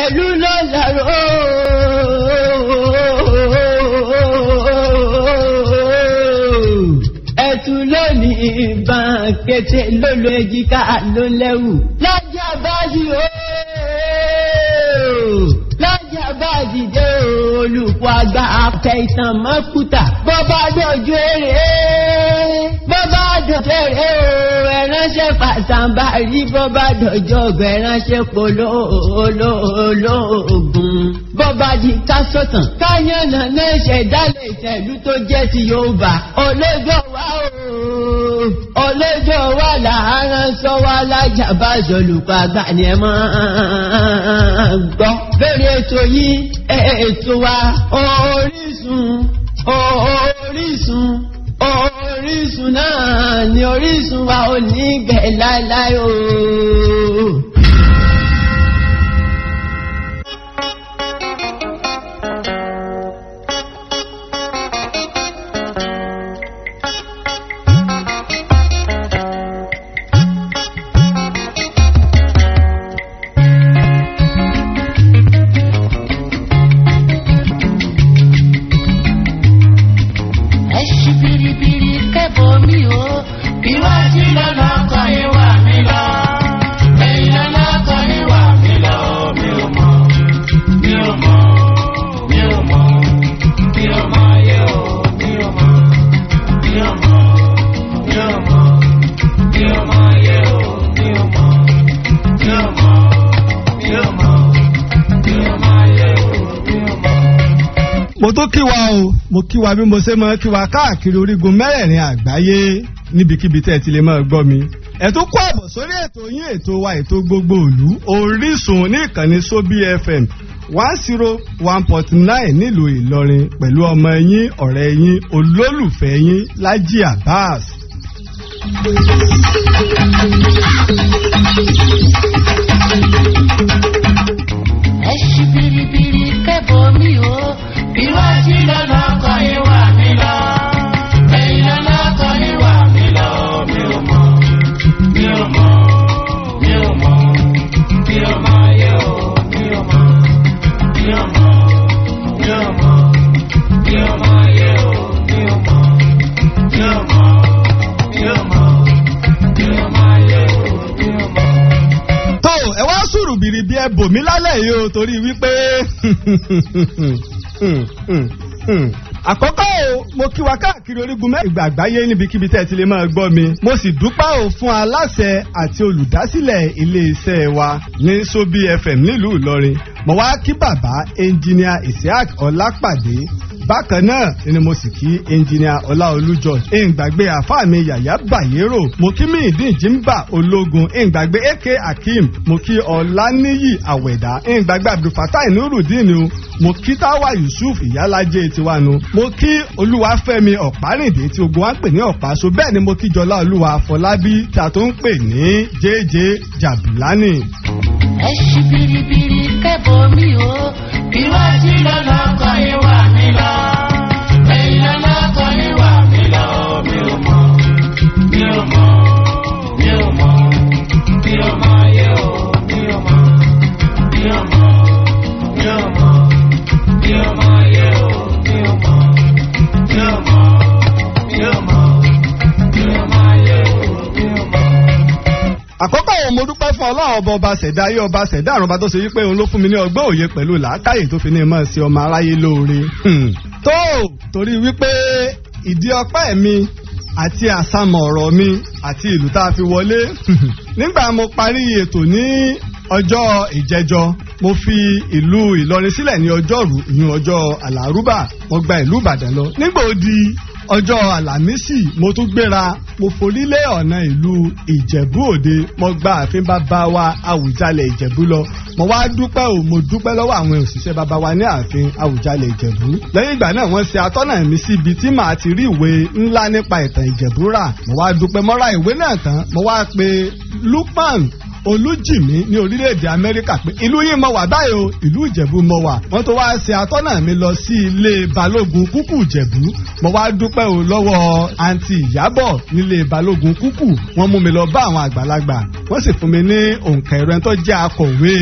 ẹ̀lú ló láró ẹ̀tù lónìí ìbọn kété lólo èjìká ló lẹ́wù lọ́jà báyìí lọ́jà báyìí dé olùkọ́ àgbà àtẹ ìtàn mọ́kúta bọ́bá dọ̀jú èrè bọ́bá dọ̀jú èrè ẹ̀ránṣẹ́ fàtàǹbà rí bọ́bá dọ̀jú ọ̀gbẹ̀ ẹ̀ránṣẹ́ polóògùn bọ́bá di kásọ̀tàn káyọ̀nà náà ṣẹ̀dálẹ̀ ìtẹ̀lú tó jẹ́ ti Yorùbá olójó wa olójó wa làárán sọ wá lájà bá zọlùkọ́ àgbà ni ẹ máa gbọ́ bẹ́ẹ̀rẹ̀ ètò yìí ètò wa Orísun náà ni Orísun wa ò ní gbẹ̀ láíláí o. mo kí wa bí mo ṣe mọ́ kí wa káàkiri orígun mẹ́rẹ̀ẹ̀rin àgbáyé níbikíbi tẹ́ ẹ ti lè máa gbọ́ mi. ẹ tún kó àbọ̀ sórí ètò yín ètò wa ètò gbogbo ìlú Orísun ní ìkànnì Sobi FM 101.9 nílùú Ìlọrin pẹ̀lú ọmọ yín ọ̀rẹ́ yín olólùfẹ́ yín Lájí Abbas. ẹ ṣí biribiri kẹ́bọ̀ mi o bí wá sí lọ́nà kan yín wà mí lọ ẹ̀yìn lọ́nà kan yín wà mí lọ mi ò mọ̀ mi ò mọ̀ mi ò mọ̀ mi ò mọ̀ yẹ o mi ò mọ̀ mi ò mọ̀ mi ò mọ̀ mi ò mọ̀ yẹ o mi ò mọ̀ mi ò mọ̀ mi ò mọ̀ mi ò mọ̀ yẹ o mi ò mọ̀. tó ẹ wá sùúrù bìrìbì ẹ bò mí lálẹ́ yìí o torí wípé àkọ́kọ́ o mo kí wa káàkiri orígun mẹ́rin àgbáyé níbikíbi tẹ́ ẹ ti lè máa gbọ́ mi mo sì dúpẹ́ o fún aláṣẹ àti olùdásílẹ̀ iléeṣẹ́ wa ní Sobi FM nílùú Ìlọrin mo wá kí bàbá ẹnjìníà Isiaq Ọlápàdé bákan náà ni mo sì kí ẹnjìníà Ọláolújọ ìgbàgbé àfáà mi Yàyà Bàyérò mo kí Mìídìn Jimba Ológun ìgbàgbé AK Akeem mo kí Ọláníyì Àwẹ̀dá ìgbàgbé Abdulfatai Nurudeen o mo kí Táwà Yusuf Ìyálájé tiwanu mo kí Olúwafẹ́mi Ọ̀párìndé tí ogun wa ń pè ní Ọ̀páṣọ bẹ́ẹ̀ ni mo kí Jọlá Olúwa Fọlábí tí a tó ń pè ní JJ Jabulani. ẹ ṣí biribiri kẹ́bọ̀ mi o bí wá sí lọ́nà kan yín wà mí lọ ẹ̀yìn lọ́nà kan yín wà mí lọ mi ò mọ̀ mi ò mọ̀ mi ò mọ̀ mi ò mọ̀ yẹ o mi ò mọ̀ mi ò mọ̀ mi ò mọ̀ mi ò mọ̀ yẹ o mi ò mọ̀ mi ò mọ̀ mi ò mọ̀ mi ò mọ̀ yẹ o mi ò mọ̀. àkọ́kọ́ mo dúpẹ́ fún Ọlọ́run ọba ṣẹ̀dá ayé ọba ṣẹ̀dá àrùn ọba tó ṣe wípé òun ló fún mi ní ọgbọ́n òye pẹ̀lú làákàyè tó fi ní mọ̀ sí ọmọ aráyé lóore. tó torí wípé ìdí ọpẹ́ mi àti àsámọ̀ ọ̀rọ̀ mi àti ìlú tá a fi wọlé nígbà mo parí ètò ní ọjọ́ ìjẹjọ mo fi ìlú Ìlọrin sílẹ̀ ní ọjọ́rú ìyún ọjọ́ àlárúbà mo gba ìlú Ìbàdàn lọ nígbà ó di ọjọ́ àlàmísì mo tún gbéra mo forílé ọ̀nà ìlú Ìjẹ̀bú Òde mo gba ààfin bàbá wa Àwùjalẹ̀ Ìjẹ̀bú lọ mo wá dúpẹ́ o mo dúpẹ́ lọ́wọ́ àwọn òṣìṣẹ́ bàbá wa ní ààfin Àwùjalẹ̀ Ìjẹ̀bú lẹ́yìn ìgbà náà wọ́n ṣe atọ́nà mi síbi tí màá ti rí ìwé ńlá nípa ìtàn Ìjẹ̀bú rà mo wá dúpẹ́ mo ra ìwé náà tán mo wá pe Lukman Olújìmí ní orílẹ̀-èdè Amẹ́ríkà pé ìlú yìí mo wà báyìí o ìlú Ìjẹ̀bú mo wà wọ́n tó wá ṣe atọ́nà mi lọ sí ilé Balógun Kúkú Ìjẹ̀bú mo wá dúpẹ́ o lọ́wọ́ àǹtí Ìyábọ̀ nílé Balógun Kúkú wọ́n mú mi lọ bá àwọn àgbàlagbà wọ́n sì fún mi ní òǹkà ẹ̀rọ tó jẹ́ akọ̀wé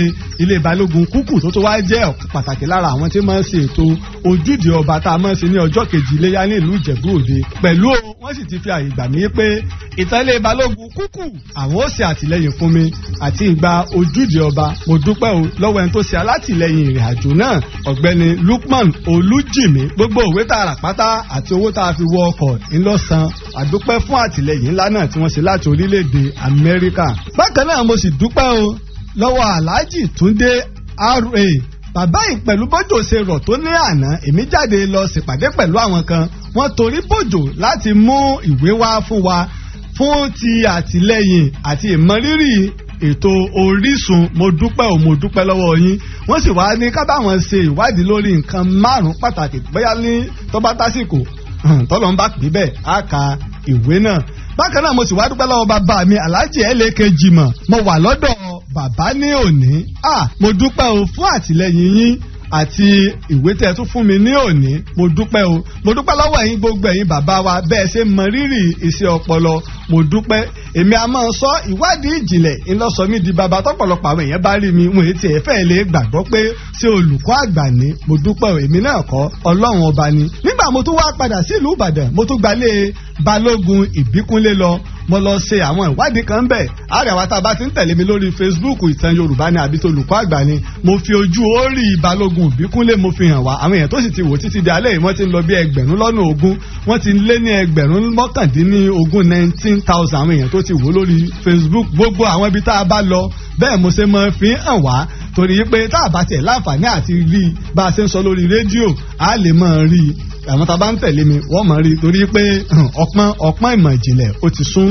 ilé balógun kúkù tó wá jẹ́ pàtàkì lára àwọn tí máa ń ṣe ètò ojúde ọba tá a máa ń ṣe ní ọjọ́ kejì iléyá ní ìlú Ìjẹ̀bú Òde pẹ̀lú wọ́n sì ti fi àyè gbà mí pé ìtàn ilé balógun kúkù àwọn ó ṣe àtìlẹ́yìn fún mi àti ìgbà ojúde ọba. Mo dúpẹ́ o lọ́wọ́ ẹni tó ṣe alátìlẹ́yìn ìrìn àjò náà ọ̀gbẹ́ni Lukman Olújìmí. Gbogbo òwe tá a rà pátá àti owó tá a fi wọ ọkọ̀ ńlọ́sàn. Àdúpẹ́ fún àtìlẹ́yìn ńlá náà tí wọ́n ṣe láti orílẹ̀-èdè Amẹ́ríkà. Bákan náà mo sì dúpẹ́ o lọ́wọ́ Alhaji Túndé R.A. bàbá yìí pẹ̀lú bójò ṣe rọ̀ tó ní àná èmi jáde lọ ṣèpàdé pẹ̀lú àwọn kan wọ́n torí bójò láti mú ìwé wá fún wa fún ti àtìlẹ́yìn àti ìmọrírì ètò Orísun. Mo dúpẹ́ lọ́wọ́ yín. Wọ́n sì wá ní ká báwọn ṣe ìwádìí lórí nǹkan 5 pàtàkì bóyá ní tó bá tásìkò tọ́lọ́ ń bá pè bẹ́ẹ̀ á ka ìwé náà. Bákan náà mo sì wá dúpẹ́ lọ́wọ́ bàbá mi Alhaji Ẹlẹ́kejì mọ̀ mo wà lọ́dọ̀ bàbá ní òní. Mo dúpẹ́ o fún àtìlẹ́yìn yín àti ìwé tẹ́ tún fún mi ní òní. Mo dúpẹ́ o. Mo dúpẹ́ lọ́wọ́ ẹ̀yin gbogbo ẹ̀yin bàbá wa bẹ́ẹ̀ ṣe mọ rírì iṣẹ́ ọpọlọ. Mo dúpẹ́. Èmi a máa sọ ìwádìí ìjìnlẹ̀ ńlọsọ mi di bàbá tọ́pọ̀lọpọ̀ àwọn èèyàn bá rí mi wọn ètí ẹ̀fẹ́ lè gbàgbọ́ pé ṣé olùkọ́ àgbà ni. Mo dúpẹ́ o. Èmi náà kọ́ Ọlọ́run ọba ni. Nígbà mo tún wá padà sí ìlú Ìbàdàn mo tún gbalé Balógun Ìbíkúnlé lọ. Mo lọ ṣe àwọn ìwádìí kan bẹ̀. Àrẹwà tá a bá ti ń tẹ̀lé mi lórí Facebook Ìtàn Yorùbá ni àbí tolùkọ́ àgbà ni. Mo fi ojú orí Balógun Ìbíkúnlé mo fi hàn wá. Àwọn èèyàn tó sì ti wò títí di alẹ́ yìí wọ́n ti ń lọ bí 20,000 wọ́n ti lé ní 19,000 19,000 àwọn èèyàn tó ti wò lórí Facebook. Gbogbo àwọn ibi tá a bá lọ bẹ́ẹ̀ mo ṣe máa fi hàn wá torí pé tá a bá tiẹ̀ láǹfààní àti rí bá a ṣe ń sọ lórí rédíò a lè máa rí àwọn tá a bá ń tẹ̀lé mi wọ́n máa rí torí pé ọpọ́n ìmọ̀ ìjìnlẹ̀ ó ti sún.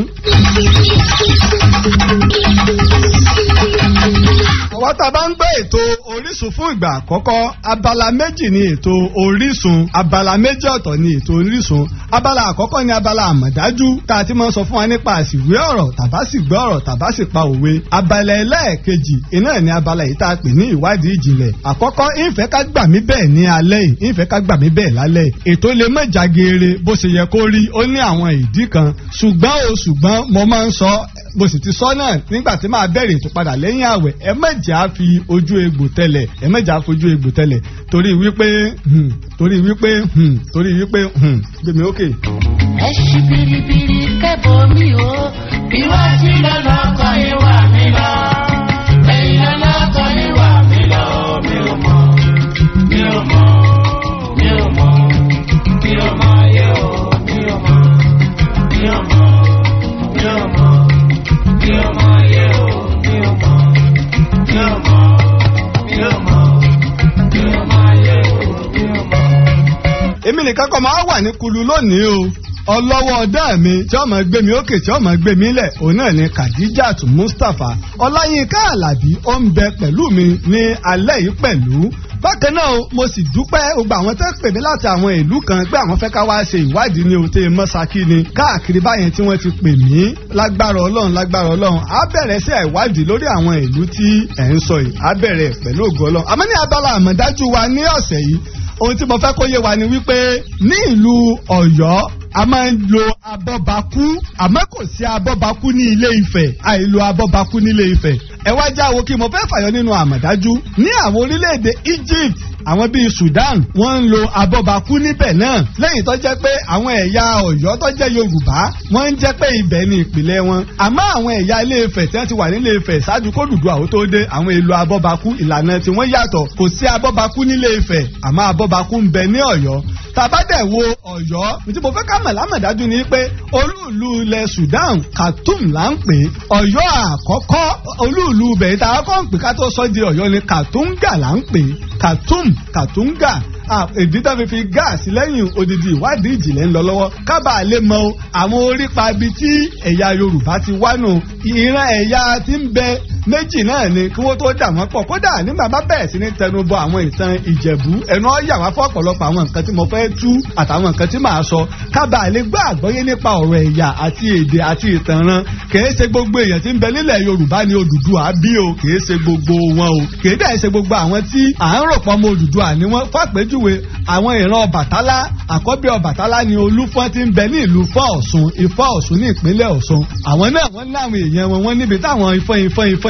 Àwọn tá a bá ń gbé ètò Orísun fún ìgbà àkọ́kọ́ abala méjì ni ètò Orísun abala méjì ọ̀tọ̀ ni ètò Orísun. Abala àkọ́kọ́ ni abala àmọ̀dájú tá a ti máa ń sọ fún wa nípa àsìwé ọ̀rọ̀ tàbá sì gbọ́ ọ̀rọ̀ tàbá sì pa òwe. Abala ẹlẹ́ẹ̀kejì iná ni abala yìí tá a pè ní ìwádìí ìjìnlẹ̀. Àkọ́kọ́ ìfẹ́ ká gbà mí bẹ́ẹ̀ ní alẹ́ yìí ìfẹ́ ká gbà mí bẹ́ẹ̀ lálẹ́. Ètò lè má jagere bó ṣe yẹ kó rí ó ní àwọn ìdí kan ṣùgbọ́n mo máa ń sọ bó sì ti sọ náà nígbà tí máa bẹ̀rẹ̀ ètò padà lẹ́yìn àwẹ̀ ẹ mẹ́jà fi ojú egbò tẹ́lẹ̀ ẹ mẹ́jà fojú egbò tẹ́lẹ̀ torí wípé gbèmí ókè. ẹ ṣí biribiri kẹ́bọ̀ mi o bí wọ́n ti lọ́nà ọkọ̀ yìí wà mí lọ ẹ̀yìn lọ́nà ọkọ̀ yìí wà mí lọ mi ò mọ̀ yóò èmi nìkan kọ́ máa wà ní kulu lónìí o ọlọ́wọ́ ọ̀dá mi tí ó máa gbé mi òkè tí ó máa gbé mi lẹ̀ òun náà ni Khadijat Mustapha Ọláyínká Àlàbí ó ń bẹ pẹ̀lú mi ní alẹ́ yìí pẹ̀lú. Bákan náà mo sì dúpẹ́ gbogbo àwọn tẹ́ pè mí láti àwọn ìlú kan pé àwọn fẹ́ ká wá ṣe ìwádìí ní òtẹ́ mọ́sákí ni káàkiri báyẹn tí wọ́n ti pè mí lágbára Ọlọ́run á bẹ̀rẹ̀ sí ìwádìí lórí àwọn ìlú tí ẹ̀ ń sọ yìí á bẹ̀rẹ̀ pẹ̀lú ògo Ọlọ́run. Àmọ́ ní abala àmọ̀dájú wa ní ọ̀sẹ̀ yìí ohun tí mo fẹ́ kó yé wa ni wípé ní ìlú Ọ̀yọ́ a máa ń lo abọ́bakú àmọ́ kò sí abọ́bakú ní Ilé Ifẹ̀ àìlo abọ́bakú ní Ilé Ifẹ̀. Ẹ wá jáwó kí mo fẹ́ fàyọ nínú àmọ̀dájú ní àwọn orílẹ̀-èdè Egypt àwọn bíi Sudan wọ́n ń lo abọ́bakú níbẹ̀ náà lẹ́yìn tó jẹ́ pé àwọn ẹ̀yà Ọ̀yọ́ tó jẹ́ Yorùbá wọ́n ń jẹ́ pé ibẹ̀ ni ìpìlẹ̀ wọn àmọ́ àwọn ẹ̀yà Ilé Ifẹ̀ tí wọ́n ti wà ní Ilé Ifẹ̀ ṣáájú kó Odùduwà ó tó dé àwọn èlò abọ́bakú ìlànà tí wọ́n yàtọ̀ kò sí abọ́bakú nílé Ifẹ̀ àmọ́ abọ́bakú ń bẹ ní Ọ̀yọ́ tàbádẹ̀ wo Ọ̀yọ́ tí mo fẹ́ ká mọ̀ lámọ̀dájú ni pé olúùlú ilẹ̀ Sudan Khartoum là ń pè Ọ̀yọ́ àkọ́kọ́ olúùlú bẹ̀rẹ̀ tá a kọ́ ń pè ká tó sọ di Ọ̀yọ́ ni Khartoumga là ń pè Khartoumga èdè tó fi gáàsì lẹ́yìn odidi ìwádìí ìjìnlẹ̀ ń lọ lọ́wọ́ kábàá lè mọ àwọn orípa ibi tí ẹ̀yà Yorùbá ti wá nù ìran ẹ̀yà tí ń bẹ méjì náà ni kí wọ́n tó dà wọ́n pọ̀ kódà nígbà bá bẹ̀rẹ̀ sí ní tẹnubọ àwọn ìtàn Ìjẹ̀bú ẹnu ọ̀yà wá fún ọ̀pọ̀lọpọ̀ àwọn nǹkan tí mo fẹ́ tú àtàwọn nǹkan tí màá sọ kábàá lè gbọ́ àgbọ́yé nípa ọ̀rọ̀ ẹ̀yà àti èdè àti ìtànran kìí ṣe gbogbo èèyàn tí ń bẹ nílẹ̀ Yorùbá ni Odùduwà bí o kìí ṣe gbogbo wọn o kìí dẹ̀ ṣe gbogbo àwọn tí à ń rò pọ̀ mọ́ Odùduwà ni wọ́n fàpèjúwe àwọn ìran Ọbàtálá àkọ́bí Ọbàtálá ni Olúfọ́n tí ń bẹ ní ìlú Ifọ̀ Ọ̀ṣun ní ìpínlẹ̀ Ọ̀ṣun àwọn náà wọ́n ní àwọn èèyàn wọn níbi táwọn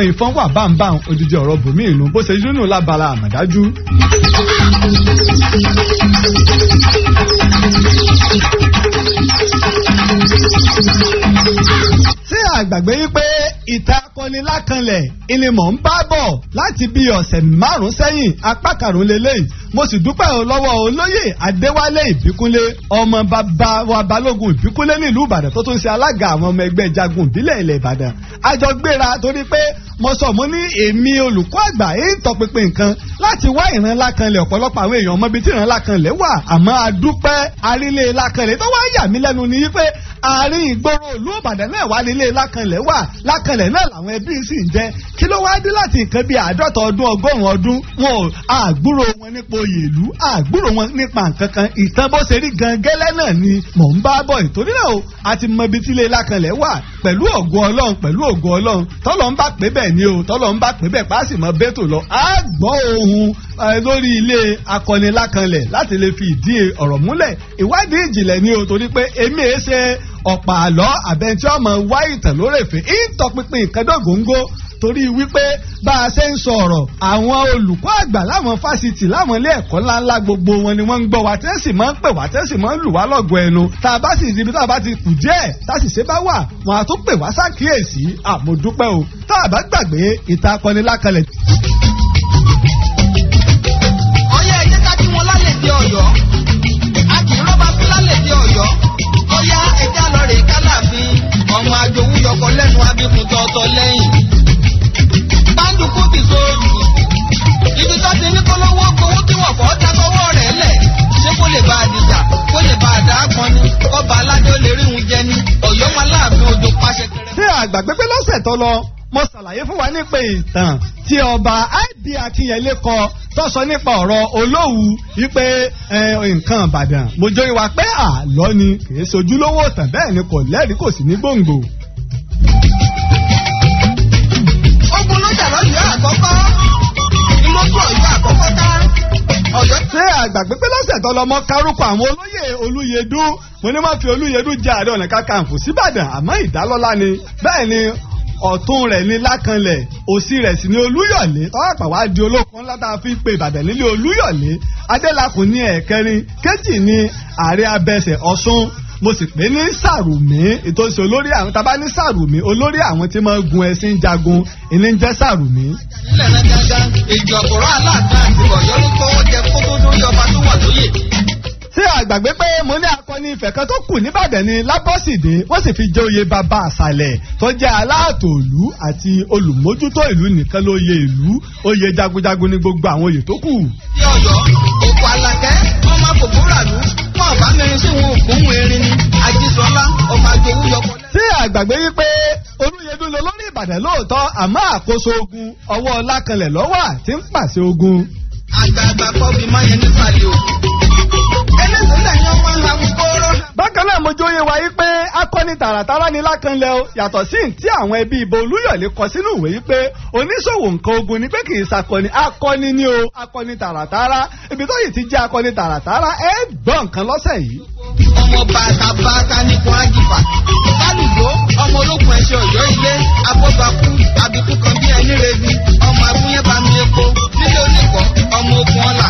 ìfọn ìfọn wà báńbáń odidi ọ̀rọ̀ bòmí ìlú bó ṣe yúnú lábala àmọ̀dájú. tí àgbàgbé yí pé ìta akọni lákanlẹ̀ ìní mò ń bá bọ̀ láti bí ọ̀sẹ̀ 5 sẹ́yìn apá karùn-ún lélẹ́yìí mo sì dúpẹ́ lọ́wọ́ olóyè Adéwálé Ìbíkúnlé ọmọ bàbá wa Balógun Ìbíkúnlé nílùú Ìbàdàn tó tún ṣe alága àwọn ọmọ ẹgbẹ́ jagun ìbílẹ̀ ilẹ̀ Ìbàdàn àjọ gbéra torí pé mo ní èmi olùkọ́ àgbà ń tọpinpin nǹkan láti wá ìran lákanlẹ̀ ọ̀pọ̀lọpọ̀ àwọn èèyàn mọbi tí ìran lákanlẹ̀ wà àmọ́ adúpẹ́ arílé lákanlẹ̀ tó wá yà mí lẹ́nu ni wípé àárín ìgboro ìlú Ìbàdàn náà wà nílé lákanlẹ̀ wà lákanlẹ̀ náà làwọn ẹbí sì ń jẹ kí ló wá dé láti nǹkan bíi 50 ọdún 100 ọdún wọn ò àgbúrò wọn nípa oyè ìlú àgbúrò wọn nípa nǹkan kan ìtàn bó ṣe rí gan gẹ́lẹ́ náà ni mò ń bá bọ̀ ìtorí náà o àti mọ ibi tí ilé lákanlẹ̀ wà pẹ̀lú ògo Ọlọ́run tọ́lọ́ ń bá pé bẹ́ẹ̀ ni o tọ́lọ́ ń bá pé bẹ́ẹ̀ pàṣẹ mọ́ bẹ́tò lọ á gbọ́ ohun lórí ilé akọni lákanlẹ̀ láti lè fi ìdí ọ̀rọ̀ múlẹ̀ ìwádìí ìjìnlẹ̀ ni o torí pé èmi èé ṣe ọ̀pá àlọ́ àbẹ̀ntí ọmọ wá ìtàn lórèfé ìtọpinpin ìkẹ́dọ̀góńgó torí wípé bá a ṣe ń sọ ọ̀rọ̀ àwọn olùkọ́ àgbà láwọn fásitì láwọn ilé ẹ̀kọ́ ńláńlá gbogbo wọn ni wọ́n ń gbọ́ wa tẹ́ sì máa ń pè wá tẹ́ sì máa ń lù wá lọ́gọ̀ ẹnu tá a bá sì ibi tá a bá ti kù díẹ̀ tá a sì ṣe bá wà wọn á tún pè wá ṣàkíyèsí àmọ̀dúpẹ́ o tá a bá gbàgbé ìtàn akọni lákanlẹ̀. ọyẹ ẹ jẹ́ ká kí wọn lálẹ́ di Ọ̀yọ́ a kì í rọ́bà fún lálẹ́ di Ọ̀yọ́ ọyá ẹja lọ rè kálàfin ọmọ àjòwú yọkọ lẹ́nu abíkun tọ́tọ́ lẹ́yìn báńdùkú bìsóòlù ibi tó ti ní kólówó gbowó tí wọ́n fọ́ dákọ́wọ́ rẹ̀ lẹ̀ ṣé kó lè bá a dìjà kó lè bá a dà á pọn ni ọba aládé ó lè rí òun jẹ ní Ọ̀yọ́ máa láàfin odò pàṣẹ kẹrẹ. ṣé àgbàgbé pé lọ́sẹ̀ tó lọ mo ṣàlàyé fún wa nípa ìtàn tí ọba I.B. Akínyẹlé kọ tó sọ nípa ọ̀rọ̀ Olówu wípé nǹkan Ìbàdàn mo jórí wa pé àlọ́ ni kì í ṣojúlówó tàn bẹ́ẹ̀ ni kò lẹ́rìí kò sí ní gbòǹgbò. ogun lọ́jà lọ́yọ̀ àkọ́kọ́ ìlójú Ọ̀yọ́ àkọ́kọ́ ká Ọ̀yọ́. ṣé àgbàgbé pé lọ́sẹ̀ tó lọ mọ́ kárúkọ àwọn olóyè Olúyẹdùn mo ní wọ́n fi Olúyẹdùn jẹ Ààrẹ Ọ̀nà Kakanfò síbàdàn àmọ́ ìdálọ́lá ni bẹ́ẹ̀ ni ọ̀tún rẹ̀ ní lákanlẹ̀ òsì rẹ̀ sì ní Olúyọ̀lé tọ́wọ́pà wá di olókun ńlá tá a fi ń pe Ìbàdàn nílé Olúyọ̀lé Adélakùn ní ẹ̀kẹrin kejì ní Ààrẹ Abẹsẹ̀ Ọ̀ṣun mo sì pè ní Sàrùmí ìtòsí olórí àwọn tá a bá ní Sàrùmí olórí àwọn tí máa gun ẹṣin jagun ìní ń jẹ́ Sàrùmí. ilẹ̀ rẹ̀ gangan èjì ọ̀pọ̀rọ̀ aláàtà àti Ọ̀yọ́ ló kọ́ jẹ kókó lórí ọba tó wà lóyè. ṣé àgbàgbé pé mo ní akọni Ifẹ̀ kan tó kù nìbàdàn ní Lábọ́sìdé wọ́n sì fi jẹ́ oyè bàbá àṣàlẹ̀ tó jẹ́ aláàtò ìlú àti olùmójútó ìlú nìkan ló yẹ ìlú oyè jagunjagun ní gbogbo àwọn oyè tó kù. ní Ọ̀yọ́ òkú Alákẹ́ ọmọ àpòpòràlú wọn ọba mẹ́rin sí wọn òkúhùn erin ní Ajísọlá ọmọ àjòwú yọkọ. ṣé àgbàgbé yí pé Olúyẹdùn lọ lórí Ìbàdàn lóòótọ́ àmọ́ àkóso ogun ọwọ́ Lákanlẹ̀ lọ́wọ́ tí ń pàṣẹ ogun. àgbààgbà kọ́ fi máa yẹn nípàlẹ̀ o. ẹlẹ́sìnlẹ̀ yan wọn làwọn kóró. bákan náà mo jóye wáyé pé akọni tààràtàrà ní Lákanlẹ̀ o yàtọ̀ sí tí àwọn ẹbí ìbò Olúyọ̀lé kọ sínú ìwé yìí pé oníṣòwò nǹkan ogun ni pé kì í ṣakọni akọni ni o akọni tààràtàrà ibi tó yìí ti jẹ́ akọni tààràtàrà ẹ gbọ́ nǹkan lọ́sẹ̀ yìí. ọmọ bàtà nìkan àjìfà kálùgbó ọmọ ológun ẹ̀ṣẹ̀ Ọ̀yọ́ ilé abọ́bakú àbíkú kan bí ẹni rebi ọmọ abúyẹ́bami epo nílé onígbọ́ ọmọ ogun ọ̀la.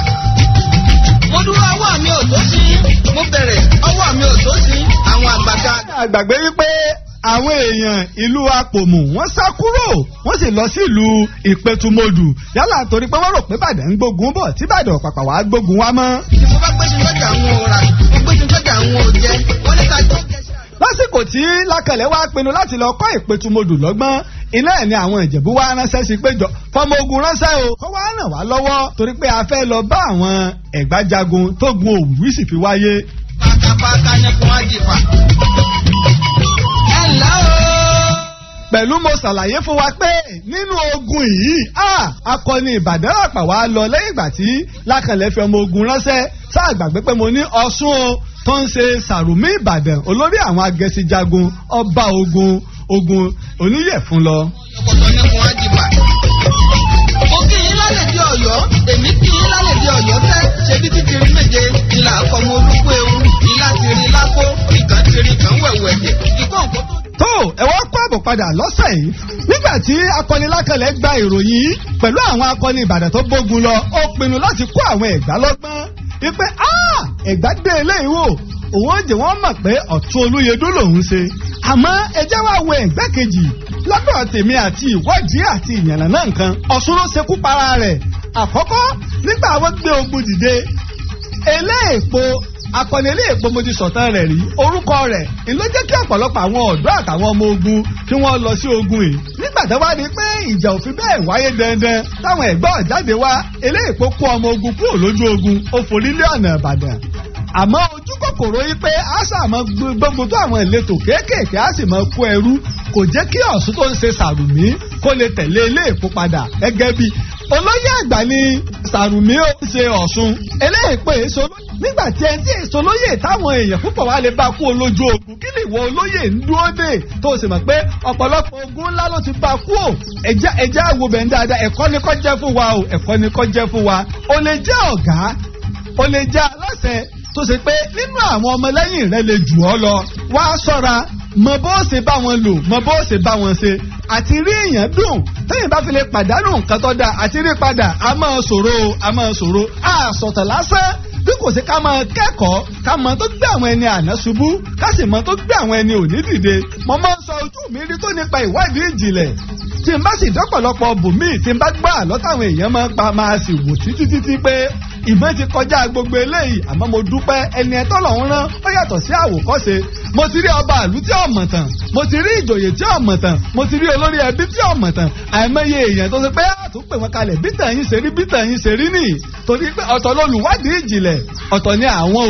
mo dúró ọwọ́ mi ò tó sí mo bẹ̀rẹ̀ ọwọ́ mi ò tó sí àwọn àgbàgbà. àgbàgbé wípé àwọn èèyàn ìlú Apòmù wọ́n sá kúrò wọ́n sì lọ sí ìlú Ìpẹ̀tùmọdù yálà torí pé wọ́n rò pé Ìbàdàn ń gbógun bọ̀ tí Ìbàdàn pàpà wàá gbógun wá mọ́. mo bá gbé sinjọ́jà àwọn òòrà mo gbé sinjọ́jà àwọn òòjẹ́ wọ́n ní ká tó gẹ̀ẹ́sì. lásìkò tí Lákanlẹ̀ wá pinnu láti lọ kọ́ Ìpẹ̀tùmọdù lọ́gbọ́n iná ẹ̀ ni àwọn Ìjẹ̀bú wá ránṣẹ́ sí péjọ fọmọ ogun ránṣẹ́ o kó wá ràn wá lọ́wọ́ torí pé a fẹ́ lọ bá àwọn Ẹ̀gbá jagun tó gun Òwúrú sì fi wáyé. pàtàpàtà nìkan àjìfà ẹ̀ ńlá o. pẹ̀lú mo ṣàlàyé fún wa pé nínú ogun yìí akọni Ìbàdàn àpà wá lọ lẹ́yìn ìgbà tí Lákanlẹ̀ fi ọmọ ogun ránṣẹ́ sáà gbàgbé pé mo ní Ọ̀ṣun o tó ń ṣe Sàrùmí Ìbàdàn olórí àwọn agẹṣinjagun ọba ogun oníyẹ̀fun lọ. ọkọ̀tọ̀ nìkan àjìfà. mo kí yín lálẹ́ di Ọ̀yọ́ èmi kí yín lálẹ́ di Ọ̀yọ́ tẹ́ ṣebí títìrí méje ìlà àkọ́mọ olúkú ewu ìlà tìrì lápò ìkàn tìrì kàn wẹ̀wẹ̀ ẹ̀jẹ̀ ìkọ́ nǹkan tó. tó ẹ wá kó àbọ̀ padà lọ́sẹ̀ yìí nígbà tí akọni Lákànlẹ̀ gba ìròyìn pẹ̀lú àwọn akọni Ìbàdàn tó gbógun lọ ó pinnu láti kó àwọn Ẹ̀gbá lọ́gbọ́n wípé Ẹ̀gbá dé eléyìí wò òun ó jẹ́ wọ́n mọ̀ pé Ọ̀tún Olúyẹdú lòun ṣe àmọ́ ẹ jẹ́ wá wo Ẹ̀gbá kejì lọ́dọ̀ tèmi àti ìwádìí àti ìyànnà náà nǹkan Ọ̀ṣun ló ṣekú para rẹ̀ àkọ́kọ́ nígbà wọ́n gbé ogun dìde Eléèpo akọni Eléèpo mo ti sọ̀tàn rẹ̀ rí orúkọ rẹ̀ ló jẹ́ kí ọ̀pọ̀lọpọ̀ àwọn ọ̀dọ́ àtàwọn ọmọ ogun tí wọ́n lọ sí ogun yìí nígbà tó wá di pé ìjà ò fi bẹ́ẹ̀ wáyé dandan táwọn Ẹ̀gbá jáde wá Eléèpo kó ọmọ ogun kúrò lójú ogun ó forí lé ọ̀nà Ìbàdàn àmọ́ ojú kòkòrò yìí pé a sàmọ́ gbogbo tó àwọn ìletò kéékèèké a sì mọ́ kó ẹrú kò jẹ́ kí Ọ̀ṣun tó ń ṣe Sàrùmí kó lè tẹ̀lé Eléèpo padà gẹ́gẹ́ bí olóyè àgbà ní Sàrùmí ó ń ṣe Ọ̀ṣun Eléèpo èso nígbà tí ẹni tí èso olóyè táwọn èèyàn púpọ̀ wá lè bá kú olójú ogun kí ni ìwọ olóyè ń dúró dè tó o sì mọ̀ pé ọ̀pọ̀lọpọ̀ ogun ńlá ló ti bá kú ò ẹ̀jẹ̀ àwo bẹ̀ ń dáadáa ẹ̀kọ́ ni kọ́ jẹ́ fún wa o ẹ̀kọ́ ni kọ́ jẹ́ fún wa o lè jẹ́ ọ̀gá o lè jẹ́ aláṣẹ tó ṣe pé nínú àwọn ọmọlẹ́yìn rẹ lè jù ọ́ lọ wá ṣọ́ra mọ bó ṣe bá wọn lò mọ bó ṣe bá wọn ṣe àti rí èèyàn dùn tẹ́yìn bá fi lè pàdánù nǹkan tó dáa àti rí padà a máa ṣòro àsọ̀tàn lásán bí kò sí ká máa kẹ́kọ̀ọ́ ká mọ tó gbé àwọn ẹni àná ṣubú ká sì mọ tó gbé àwọn ẹni òní dìde mo máa ń sọ ojú mi rí tó nípa ìwádìí ìjìnlẹ̀ tí n bá sì dọ́pọ̀lọpọ̀ bòmíì tí n bá gbọ́ àlọ́ táwọn èèyàn máa ń pa máa sì wò títí pé ìmọ̀ ti kọjá gbogbo eléyìí àmọ́ mo dúpẹ́ ẹni ẹ̀tọ́ lọ́hún rán ó yàtọ̀ sí àwòkọ́ṣe mo ti rí ọba ìlú tí ò mọ̀ tán mo ti rí ìjòyè tí ò mọ̀ tán mo ti rí olórí ẹbí tí ò mọ̀ tán àìmọye èèyàn tó ṣe pé àtúnpè wọn kalẹ̀ bí tàn yín ṣe rí nìyí torí pé ọ̀tọ̀ lolùwádìí ìjìnlẹ̀ ọ̀tọ̀ ni àwọn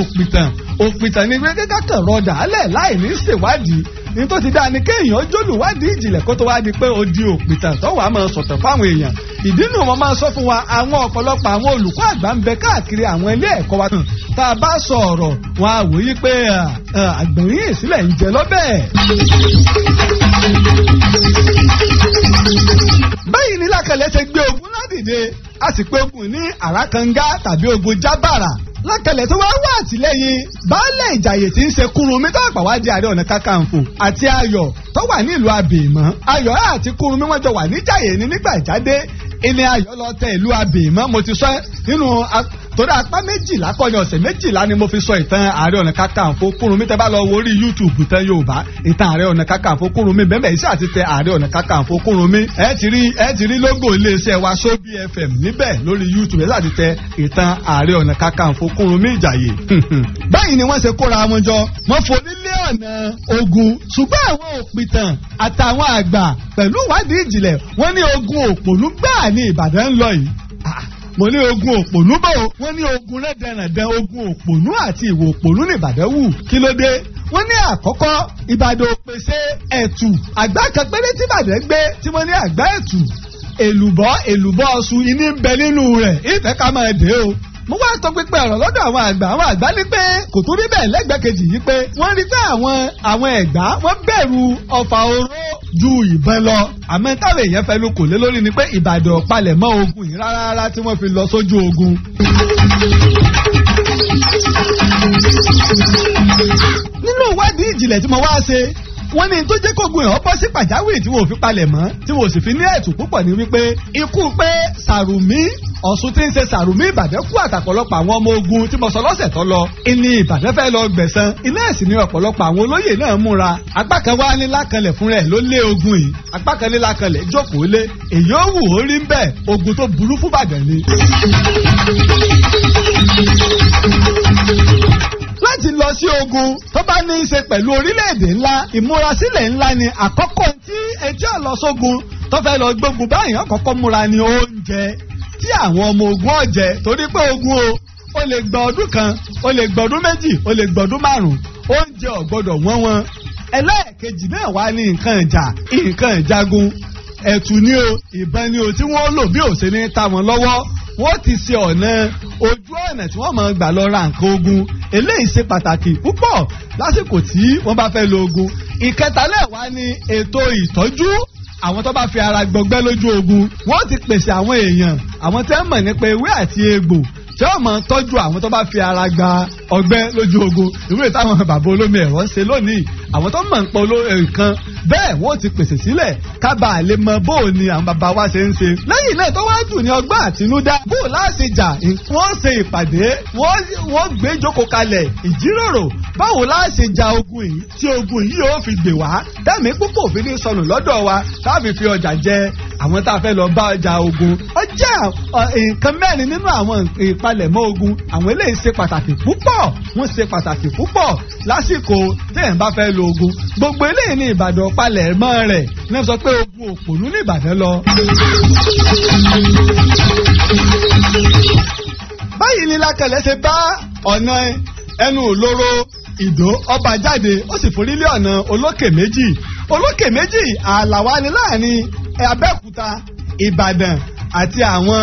òpìtàn ni pé kékàkàn rọjà alẹ̀ láì ní ṣèwádìí ní tó ti dá ni kéèyàn jólùwádìí ìjìnlẹ̀ kó tó wá di pé ó di òpìtàn tó wàá máa sọ̀tàn fáwọn èèyàn ìdí nù wọn máa sọ fún wa àwọn ọ̀pọ̀lọpọ̀ àwọn olùkọ́ àgbà ń bẹ káàkiri àwọn ilé ẹ̀kọ́ wa tá a bá sọ ọ̀rọ̀ wọn á wòye pé àgbọ̀nrín ìsílẹ̀ ń jẹ lọ́bẹ̀. báyìí ní Lákànlẹ̀ ṣe gbé ogun ládìde a sì pé ogun ní àràkàngá tàbí ogun jábàrà Lákànlẹ̀ tó wá wá àtìlẹ́yìn baálẹ̀ ìjàyè tí ń ṣe Kúrúnmí tó àpàwádìí Ààrẹ Ọ̀nà Kakanfò àti Ayọ̀ tó wà ní ìlú Abèèmọ́ Ayọ̀ àti Kúrúnmí wọ́n jọ wà níjàyè ní nígbà ìjáde ilé Ayọ̀ lọ tẹ ìlú Abèèmọ́ mo ti sọ nínú torí apá méjìlá kọ́ni ọ̀sẹ̀ méjìlá ni mo fi sọ ìtàn Ààrẹ Ọ̀nà Kakanfò Kúrúnmí tẹ́ bá lọ wo orí YouTube tán Yorùbá ìtàn Ààrẹ Ọ̀nà Kakanfò Kúrúnmí bẹ́ẹ̀ iṣẹ́ àti tẹ Ààrẹ Ọ̀nà Kakanfò Kúrúnmí ẹ ti rí lógò iléeṣẹ́ wa Sobi FM níbẹ̀ lórí YouTube ẹ̀ láti tẹ ìtàn Ààrẹ Ọ̀nà Kakanfò Kúrúnmí Ìjàyè. báyìí ni wọ́n ṣe kóra wọn jọ wọ́n forí lé ọ̀nà ogun ṣùgbọ́n àwọn òpìtàn àtàwọn àgbà pẹ̀lú ìwádìí ìjìnlẹ̀ wọ́n ní ogun òpònú gbáà ní Ìbàdàn ń lọ yìí mo ní ogun òpònú bò wọ́n ní ogun rẹ́dẹ̀rẹ̀dẹ̀ ogun òpònú àti ìwò òpònú ní Ìbàdàn wù kí ló dé wọ́n ní àkọ́kọ́ Ìbàdàn ò pèsè ẹ̀tù àgbá kan péré tí Ìbàdàn gbé tí wọ́n ní àgbá ẹ̀tù èlùbọ́ Ọ̀ṣun iní ń bẹ nínú rẹ̀ ìfẹ́ ká máa dé o mo wá sọ pé ọ̀rọ̀ lọ́dọ̀ àwọn àgbà ní pé kò tó rí bẹ́ẹ̀ lẹ́gbẹ̀ẹ́ kejì yìí pé wọ́n rí pé àwọn Ẹ̀gbá wọ́n bẹ̀rù ọfà oró ju ìbọn lọ àmọ́ táwọn èèyàn fẹ́ ló kò lé lórí ni pé Ìbàdàn palẹ̀ mọ́ ogun yìí rárá tí wọ́n fi lọ sójú ogun. nínú ìwádìí ìjìnlẹ̀ tí mo wá ṣe wọ́n ní tó jẹ́ kógun ẹ̀ ọ́pọ́ sí pàjáwìrì tí wọ́n ò fi palẹ̀ mọ́ tí wọ́n ò sì fi ní ẹ̀tù púpọ̀ ní wípé ikú pé Sàrùmí Ọ̀ṣun tí ń ṣe Sàrùmí Ìbàdàn kú àtàpọ̀lọpọ̀ àwọn ọmọ ogun tí mo sọ lọ́sẹ̀ tó lọ ìní Ìbàdàn fẹ́ lọ gbẹ̀san iná ẹ̀sìn ní ọ̀pọ̀lọpọ̀ àwọn olóyè náà múra apá kan wá ní Lákànlẹ̀ fúnra ẹ̀ ló lé ogun yìí apá kan ní Lákànlẹ̀ jókòó lé èyí ó wù ó rí ń bẹ̀ ogun tó burú fún Ìbàdàn ni. láti lọ sí ogun tó bá ní í ṣe pẹ̀lú orílẹ̀-èdè ńlá ìmúrasílẹ̀ ńlá ni àkọ́kọ́ tí ẹjẹ́ ọlọ́sógun tó fẹ́ lọ gbógun báyìí àkọ́kọ́ múra ní oúnjẹ tí àwọn ọmọ ogun ọ̀jẹ̀ torí pé ogun o lè gba ọdún kan o lè gba ọdún méjì o lè gba ọdún márùn-ún oúnjẹ ò gbọdọ̀ wọ́n ẹlẹ́ẹ̀kejì náà wá ní nǹkan ìjagun ẹ̀tù ni o ìbọn ni o tí wọ́n lò bí ò ṣe ní ta wọn lọ́wọ́ wọ́n ti ṣe ojú ọ̀nà tí wọ́n máa gbà lọ ra nǹkan ogun eléyìí ṣe pàtàkì púpọ̀ lásìkò tí wọ́n bá fẹ́ lo ogun. ìkẹta lẹ́wàá ni ètò ìtọ́jú àwọn tó bá fi ara gbọgbẹ́ lójú ogun wọ́n ti pèsè àwọn èèyàn àwọn tẹ́ mọ̀ nípa ewé àti egbò tí wọ́n máa tọ́jú àwọn tó bá fi ara gba ọgbẹ́ lójú ogun ìwé táwọn bàbá olómi ẹ̀rọ ń ṣe lónìí àwọn tó mọ̀ ń pọ̀ nǹkan bẹ́ẹ̀ wọ́n ti pèsè sílẹ̀ kábà lè mọ bó ni àwọn bàbá wa ṣe ń ṣe. lẹ́yìn náà tó wá jù ní ọgbọ́n àtinúdá bó láti jà wọ́n ṣe ìpàdé wọ́n gbé jókòó kalẹ̀ ìjíròrò báwo láti jà ogun yìí tí ogun yìí yóò fi gbè wá tẹ́mi púpọ̀ òfin ní sọnù lọ́dọ̀ wa láti fi ọjà jẹ àwọn tá a fẹ́ lọ bá ọjà ogun. ó jẹ́ nǹkan mẹ́rin nínú àwọn ìpalẹ̀mọ́ ogun àwọn eléyìí ṣe pàtàkì púpọ̀ wọ́n ṣe pàtàkì púpọ̀ lásìkò téèyàn bá fẹ́ lo ogun. gbogbo eléyìí ní Ìbàdàn palẹ̀mọ́ rẹ̀ ní sọ pé ogun òpònú ní Ìbàdàn lọ. báyìí ni Lákẹ̀lẹ̀ ṣe bá ọ̀nà ẹnu òlóró Ìdó ọba jáde ó sì forí lé ọ̀nà olókè méjì ààlàwá ni láàrin Abẹ́òkúta Ìbàdàn àti àwọn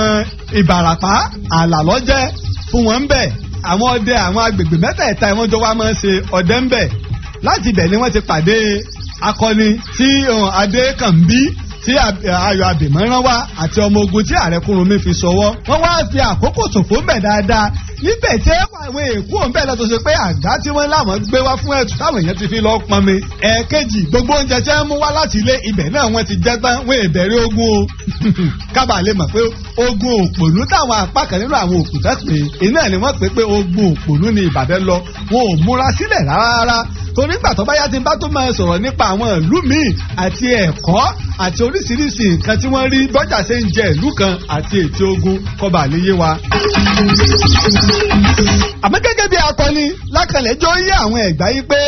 Ìbàràpá ààlà lọ́jẹ́ fún wọn ń bẹ̀ àwọn ọdẹ àwọn agbègbè mẹ́tẹ̀ẹ̀ta ìwọ́n jọ wá máa ń ṣe ọdẹ ń bẹ̀ láti ibẹ̀ ni wọ́n ti pàdé akọni tí Adékànbí tí Ayọ̀ Abìmọ́rán wá àti ọmọ ogun tí Ààrẹ Kúrúnmí fi ṣọwọ́ wọ́n wá fi àkókò ṣòfò ń bẹ̀ dáadáa níbẹ̀ tí àwọn èkó ń bẹ̀ lọ́tọ̀ ṣe pé àgbá tí wọ́n láwọn gbé wá fún ẹ̀tù táwọn èèyàn ti fi lọ́ọ́ pọnmi. ẹ̀ẹ̀kejì gbogbo oúnjẹ tí wọ́n mú wá láti ilé ibẹ̀ náà wọ́n ti jẹ́ tán wọ́n ìbẹ̀rẹ̀ ogun o. kábà lè mọ̀ pé ogun òpònú táwọn apá kan nínú àwọn òkúta pé iná ni wọ́n pè pé ogun òpònú ni Ìbàdàn lọ wọn ò múra sílẹ̀ rárá torí gbà tó bá yá ti bá tó máa sọ̀rọ̀ nípa àwọn ìlú míì àti ẹ̀kọ́ àti oríṣiríṣi nǹkan tí wọ́n rí bọ́jà ṣe ń jẹ ìlú kan àti ètò ogun kọba àléyé wa. àmọ́ gẹ́gẹ́ bí akọni Lákẹ̀lẹ̀ jọ yé àwọn Ẹ̀gbá yìí pé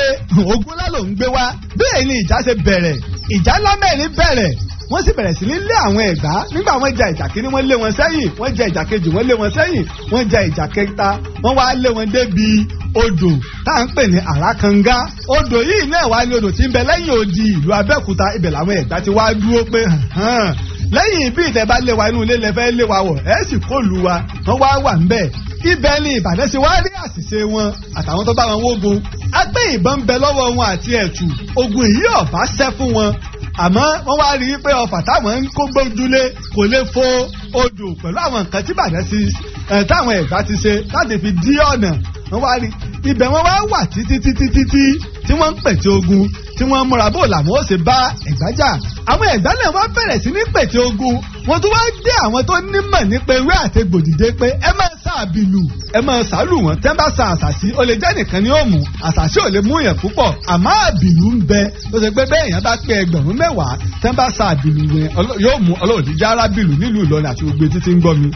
ogun ńlá ló ń gbé wá bẹ́ẹ̀ ni ìjà ṣe bẹ̀rẹ̀ ìjà ńlá mẹ́rin bẹ̀rẹ̀ wọ́n sì bẹ̀rẹ̀ sí ní lé àwọn Ẹ̀gbá nígbà wọ́n ja ìjà kínní wọ́n lé wọn sẹ́yìn wọ́n ja ìjà kejì wọ́n lé wọn sẹ́yìn wọ́n ja ìjà kẹta wọ́n wá lé wọn débi odò tá à ń pè ní Àràkàngá odò yìí náà wá ní odò tí ń bẹ lẹ́yìn odi ìlú Abẹ́òkúta ibẹ̀ làwọn Ẹ̀gbá ti wá dúró pé lẹ́yìn bí ìtẹ̀ bá lé wa inú ilé lẹ́fẹ́ lé wa wọ̀ ẹ̀ sì kó lu wa wọ́n wá wà ń bẹ̀ ibẹ̀ ni Ìbàdàn ṣe wá rí àṣìṣe wọn àtàwọn tó bá wọn wógun agbé ìbọn ń bẹ lọ́wọ́ wọn àti ẹ̀tù ogun yìí ọ̀bá ṣẹ́ fún wọn àmọ́ wọ́n wá rí i pé ọfà táwọn ń kó gbójúlé kò lè fo odò pẹ̀lú àwọn nǹkan tí Ìbàdàn ti táwọn Ẹ̀gbá ti ṣe láti fi dí ọ̀nà wọ́n wá rí ibẹ̀ wọ́n wá wà títí tí wọ́n ń pète ogun tí wọ́n múra bó làwọn ó ṣe bá Ẹ̀gbá jà àwọn Ẹ̀gbá náà wá bẹ̀rẹ̀ sí ní pète ogun wọ́n tún wá dé àwọn tó nímọ̀ nípa ewé àtegbò dìde pé ẹ máa ṣàbìlù ẹ máa ṣàlù wọn tẹ́ ń bá sa àṣàṣì ó lè jẹ́ nìkan ni ó mú àṣàṣì ò lè mú yẹn púpọ̀ àmọ́ àbìlù ń bẹ tó ṣe pé bẹ́ẹ̀ yẹn bá pé 10,000 tẹ́ ń bá sa àbìlù yẹn yóò mú Ọlọ́run ti jára bìlù nílùú Ìlọrin àti gbogbo títí ń gbọ́ mi.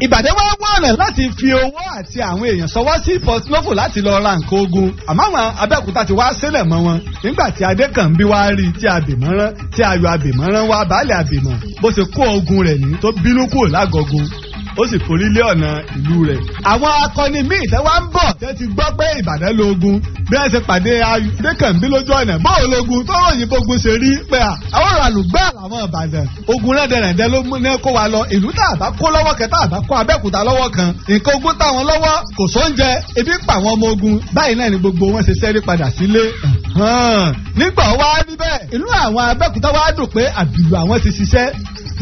Ìbàdàn wá wọ́n ọ̀nà láti fi owó àti àwọn èèyàn sọwọ́ sí Port Novo láti lọ ra nǹkan ogun àmọ́ àwọn Abẹ́òkúta ti wá sílẹ̀ mọ́ wọn nígbà tí Adékànbí wá rí tí Abìmọ́rán tí Ayọ̀ Abìmọ́rán wá baálé Abìmọ́ bó ṣe kó ogun rẹ̀ ní tó bínú kúrò lágọ̀ọ́gun ó sì forí lé ọ̀nà ìlú rẹ̀. àwọn akọni míì tẹ́ wá ń bọ̀ tẹ́ ti gbọ́ pé Ìbàdàn lógun bí wọ́n ṣe pàdé Adékànbí lójú ọ̀nà báwo lógun tó ròyìn gbogbo ṣe rí pé àwọn àlùgbà làwọn Ìbàdàn ogun rẹ̀dẹ̀rẹ̀dẹ̀ ló mú ní kó wa lọ ìlú tá a bá kó lọ́wọ́ kẹta àbá kó Abẹ́òkúta lọ́wọ́ kan nǹkan ogun táwọn lọ́wọ́ kò sóúnjẹ ebi pa àwọn ọmọ ogun báyìí náà ni gbogbo wọn ṣe ṣẹ́rí padà sílé. nígbà wá níbẹ̀ ìlú àwọn Abẹ́òkúta wá dùn pé àbìlù àwọn ti ṣiṣẹ́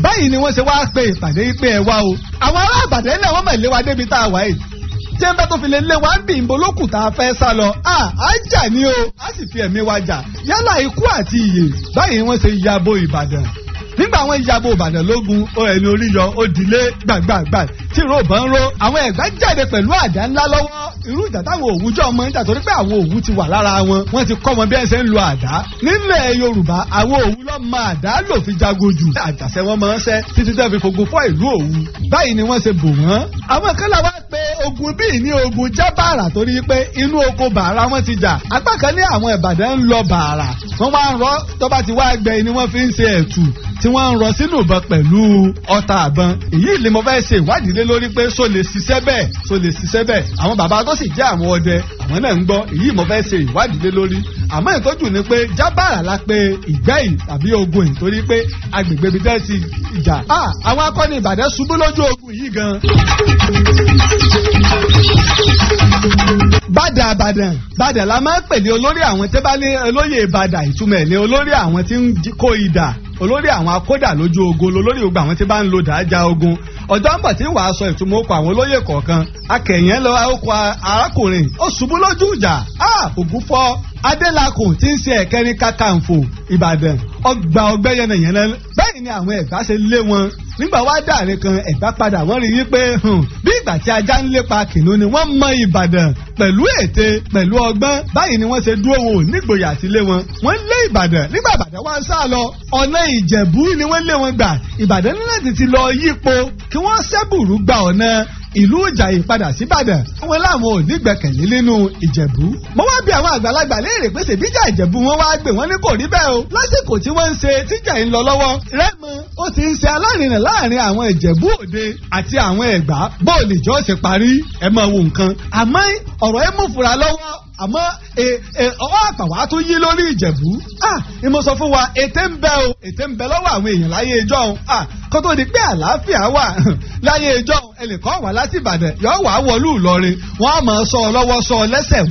báyìí ni wọ́n ṣe wá pe ìpàdé yìí pé ẹ wá o àwọn ará Ìbàdàn náà wọ́n mọ̀ lé wa débi tá a wà yìí tí ẹ bá tó fi lè lé wa ń bì ń bolókù tá a fẹ́ sá lọ á jà ní o á sì fi ẹ̀mí wa jà yálà ikú àti ìyè báyìí wọ́n ṣe yabo Ìbàdàn nígbà wọn yabo Ìbàdàn lógun ẹni orí yọ ó dilé gbàgbàgbà tí ìró bá ń ró àwọn Ẹ̀gbá jáde pẹ̀lú àdá ńlá lọ́wọ́ irú ìjà táwọn Òwu jọ ọmọ níta torí pé àwọn Òwu ti wà lára wọn wọ́n ti kọ́ wọn bí ẹ ṣe ń lo àdá nílẹ̀ Yorùbá àwọn Òwu ló máa àdá lò fi jagun jù àjàṣẹ wọn máa ń ṣẹ́ títí tẹ́ fi fogun fọ́ ìlú Òwu báyìí ni wọ́n ṣe bò wọ́n. àwọn kan là wá pé ogun bíi ní ogun jábàrà torí pé inú oko bàrà wọn ti jà apá kan ní àwọn Ìbàdàn ń lọ bàrà wọ́n wá ń rọ tó bá ti wá gbẹ ni wọ́n fi ń ṣe ẹ̀tù tí wọ́n ń rọ sínú ìbọn pẹ̀lú ọta àbọn èyí ni mo fẹ́ ṣe ìwádìí lé lórí pé só lè ṣiṣẹ́ bẹ́ẹ̀ àwọn bàbá tó sì jẹ́ àwọn ọdẹ àwọn náà ń gbọ́ èyí mo fẹ́ ṣe ìwádìí lé lórí àmọ́ ìtọ́jú ni pé jábàrà la pé ìgbẹ́yìn tàbí ogun yìí torí pé agbègbè ibi tẹ́ ti ìjà àwọn akọni Ìbàdàn ṣubú lójú ogun yìí gan. Bàdà la máa ń pè ní olórí àwọn tẹ́ bá ní olóyè Bàdà ìtumọ̀ ẹ̀ ní olórí àwọn tí ń kó idà olórí àwọn akódà lójú ogun olórí gbogbo àwọn tí bá ń lo dàájà ogun ọjọ́ ń bọ̀ tí wàá sọ ìtumọ̀ okò àwọn olóyè kọ̀ọ̀kan akẹ̀yìn lọ okò arákùnrin ó ṣubú lójú ìjà Ògúnfọ́ Adélakùn tí ń ṣe ẹ̀kẹrin Kakanfò Ìbàdàn ọgbà ọgbẹ́ yẹnẹyẹnẹ bẹ́ẹ̀ ni àwọn Ẹ̀gbá ṣe lé wọn nígbà wá dàrin kan Ẹ̀gbá padà wọ́n rí i pé bí ìgbà tí ajá ń lépa kìnnìún ni wọ́n mọ Ìbàdàn pẹ̀lú ète pẹ̀lú ọgbọ́n báyìí ni wọ́n ṣe dúró wọn ò nígboyà àti lé wọn wọ́n lé Ìbàdàn nígbà Ìbàdàn wá ń sá lọ ọ̀nà Ìjẹ̀bú ni wọ́n lé wọn gbà Ìbàdàn ní láti ti lọ yípo kí wọ́n ṣẹ́bùrú gba ọ̀nà ìlú Ìjàyè padà sí Ìbàdàn wọn láwọn ò ní gbẹ́kẹ̀lé nínú Ìjẹ̀bú. mo wá bí àwọn àgbàlagbà léèrè pé ṣèbíjà Ìjẹ̀bú wọn wá gbé wọn ní kò rí bẹ́ẹ̀ o lásìkò tí wọ́n ń ṣe tíjà ń lọ lọ́wọ́ Rẹ́mọ ó ti ń ṣe alárinà láàrin àwọn Ìjẹ̀bú Òde àti àwọn Ẹ̀gbá bóòlì jọ́ ṣe parí ẹ̀ máa wo nǹkan àmọ́ ọ̀rọ̀ ẹ̀ mú fura lọ́wọ́ àmọ́ ọwọ́ àpàwà tó yí lórí Ìjẹ̀bú ni mo sọ fún wa ètè ń bẹ o ètè ń bẹ lọ́wọ́ àwọn èèyàn láyé ẹjọ́ kó tó di pé àlàáfíà wà láyé ẹjọ́ ẹnìkan wà láti Ìbàdàn yọ wà wọlú Ìlọrin wọ́n á máa sọ ọ lọ́wọ́ sọ ọ lẹ́sẹ̀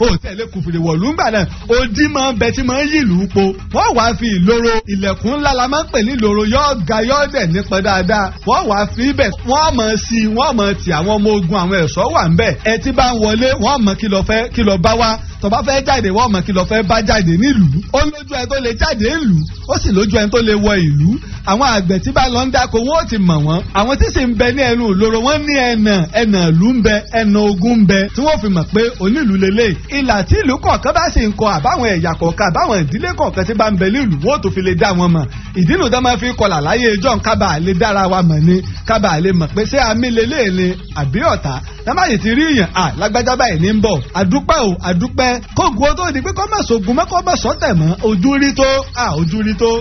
ó tẹ̀lé kùfìrì wọ̀lú ńgbà náà odi máa ń bẹ tí máa ń yí ìlú po wọ́n wàá fi ìloro ilẹ̀kùn ńlá la máa ń pè ní ìloro yọ ga yọ dẹ̀ nípa dáadáa wọ́n wàá fi ibẹ̀ wọ́n máa sí wọ́n máa tì àwọn ọmọ ogun àwọn ẹ̀ṣọ́ wà ńbẹ̀ ẹ tí bá ń wọlé wọ́n mọ̀ kí lọ bá wá tó bá fẹ́ jáde wọ́n mọ̀ kí lọ fẹ́ bá jáde nílùú ó lójú ẹni tó lè jáde nílùú ó sì lójú ẹni tó lè wọ ìlú àwọn àgbẹ̀ tí bá lọ ń dáko wọ́n ó ti mọ̀ wọ́n àwọn tí sì ń bẹ ní ẹnu ìloro wọ́n ní ẹnà ìlú ń bẹ ẹnà ogun ń bẹ tí wọ́n fi mọ̀ pé onílùú lélẹ̀ ìlà tí ìlú kọ̀ọ̀kan bá sì ń kọ àbáwọn ẹ̀yà kọ̀ọ̀kan àbáwọn ìdílé kọ̀ọ̀kan tí bá ń bẹ nílùú wọ́n ó tó fi lè dá wọn mọ̀ ìdínú tó máa fi kọlà láyé ìjọ́ kábà lè dára wa mọ̀ ni kábà lè mọ̀ pé ṣé amí lélẹ̀ ni àbí ọ̀tá lábàyè ti rí èèyàn lágbájá báyìí ní ń bọ̀ àdúpẹ́ o àdúpẹ́ kóògùn ó tó di pé kọ́ mọ̀ sógun mọ́ kọ́ mọ̀ sọ́tẹ̀ mọ́ ojú rí tó ojú rí tó.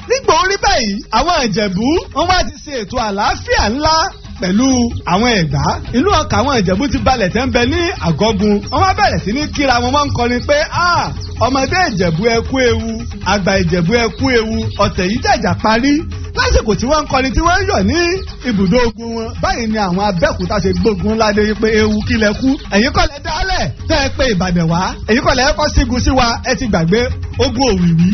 nígbà orí báyìí àwọn Ìjẹ̀bú wọ́n wá ti ṣe ètò àlàáfíà ńlá pẹ̀lú àwọn Ẹ̀gbá inú ọkà àwọn Ìjẹ̀bú ti balẹ̀ tẹ́ ń bẹ ní àgọ́gun wọ́n wá bẹ̀rẹ̀ sí ní kíra wọn wọ́n ń kọrin pé ọmọdé Ìjẹ̀bú ẹ kú ewu àgbà Ìjẹ̀bú ẹ kú ewu ọ̀tẹ̀ yìí jàjà parí lásìkò tí wọ́n ń kọrin tí wọ́n ń yọ̀ ní ibùdó ogun wọn báyìí ni àwọn Abẹ́òkúta ṣe gbógun ládé wípé ewu kílẹ̀ kú ẹ̀yin kọ́lẹ̀ dálẹ̀ tẹ́ ẹ pé Ìbàdàn wá ẹ̀yin kọ́lẹ̀ ẹ̀kọ́ sígun sí wa ẹ ti gbàgbé ogun Òwìwí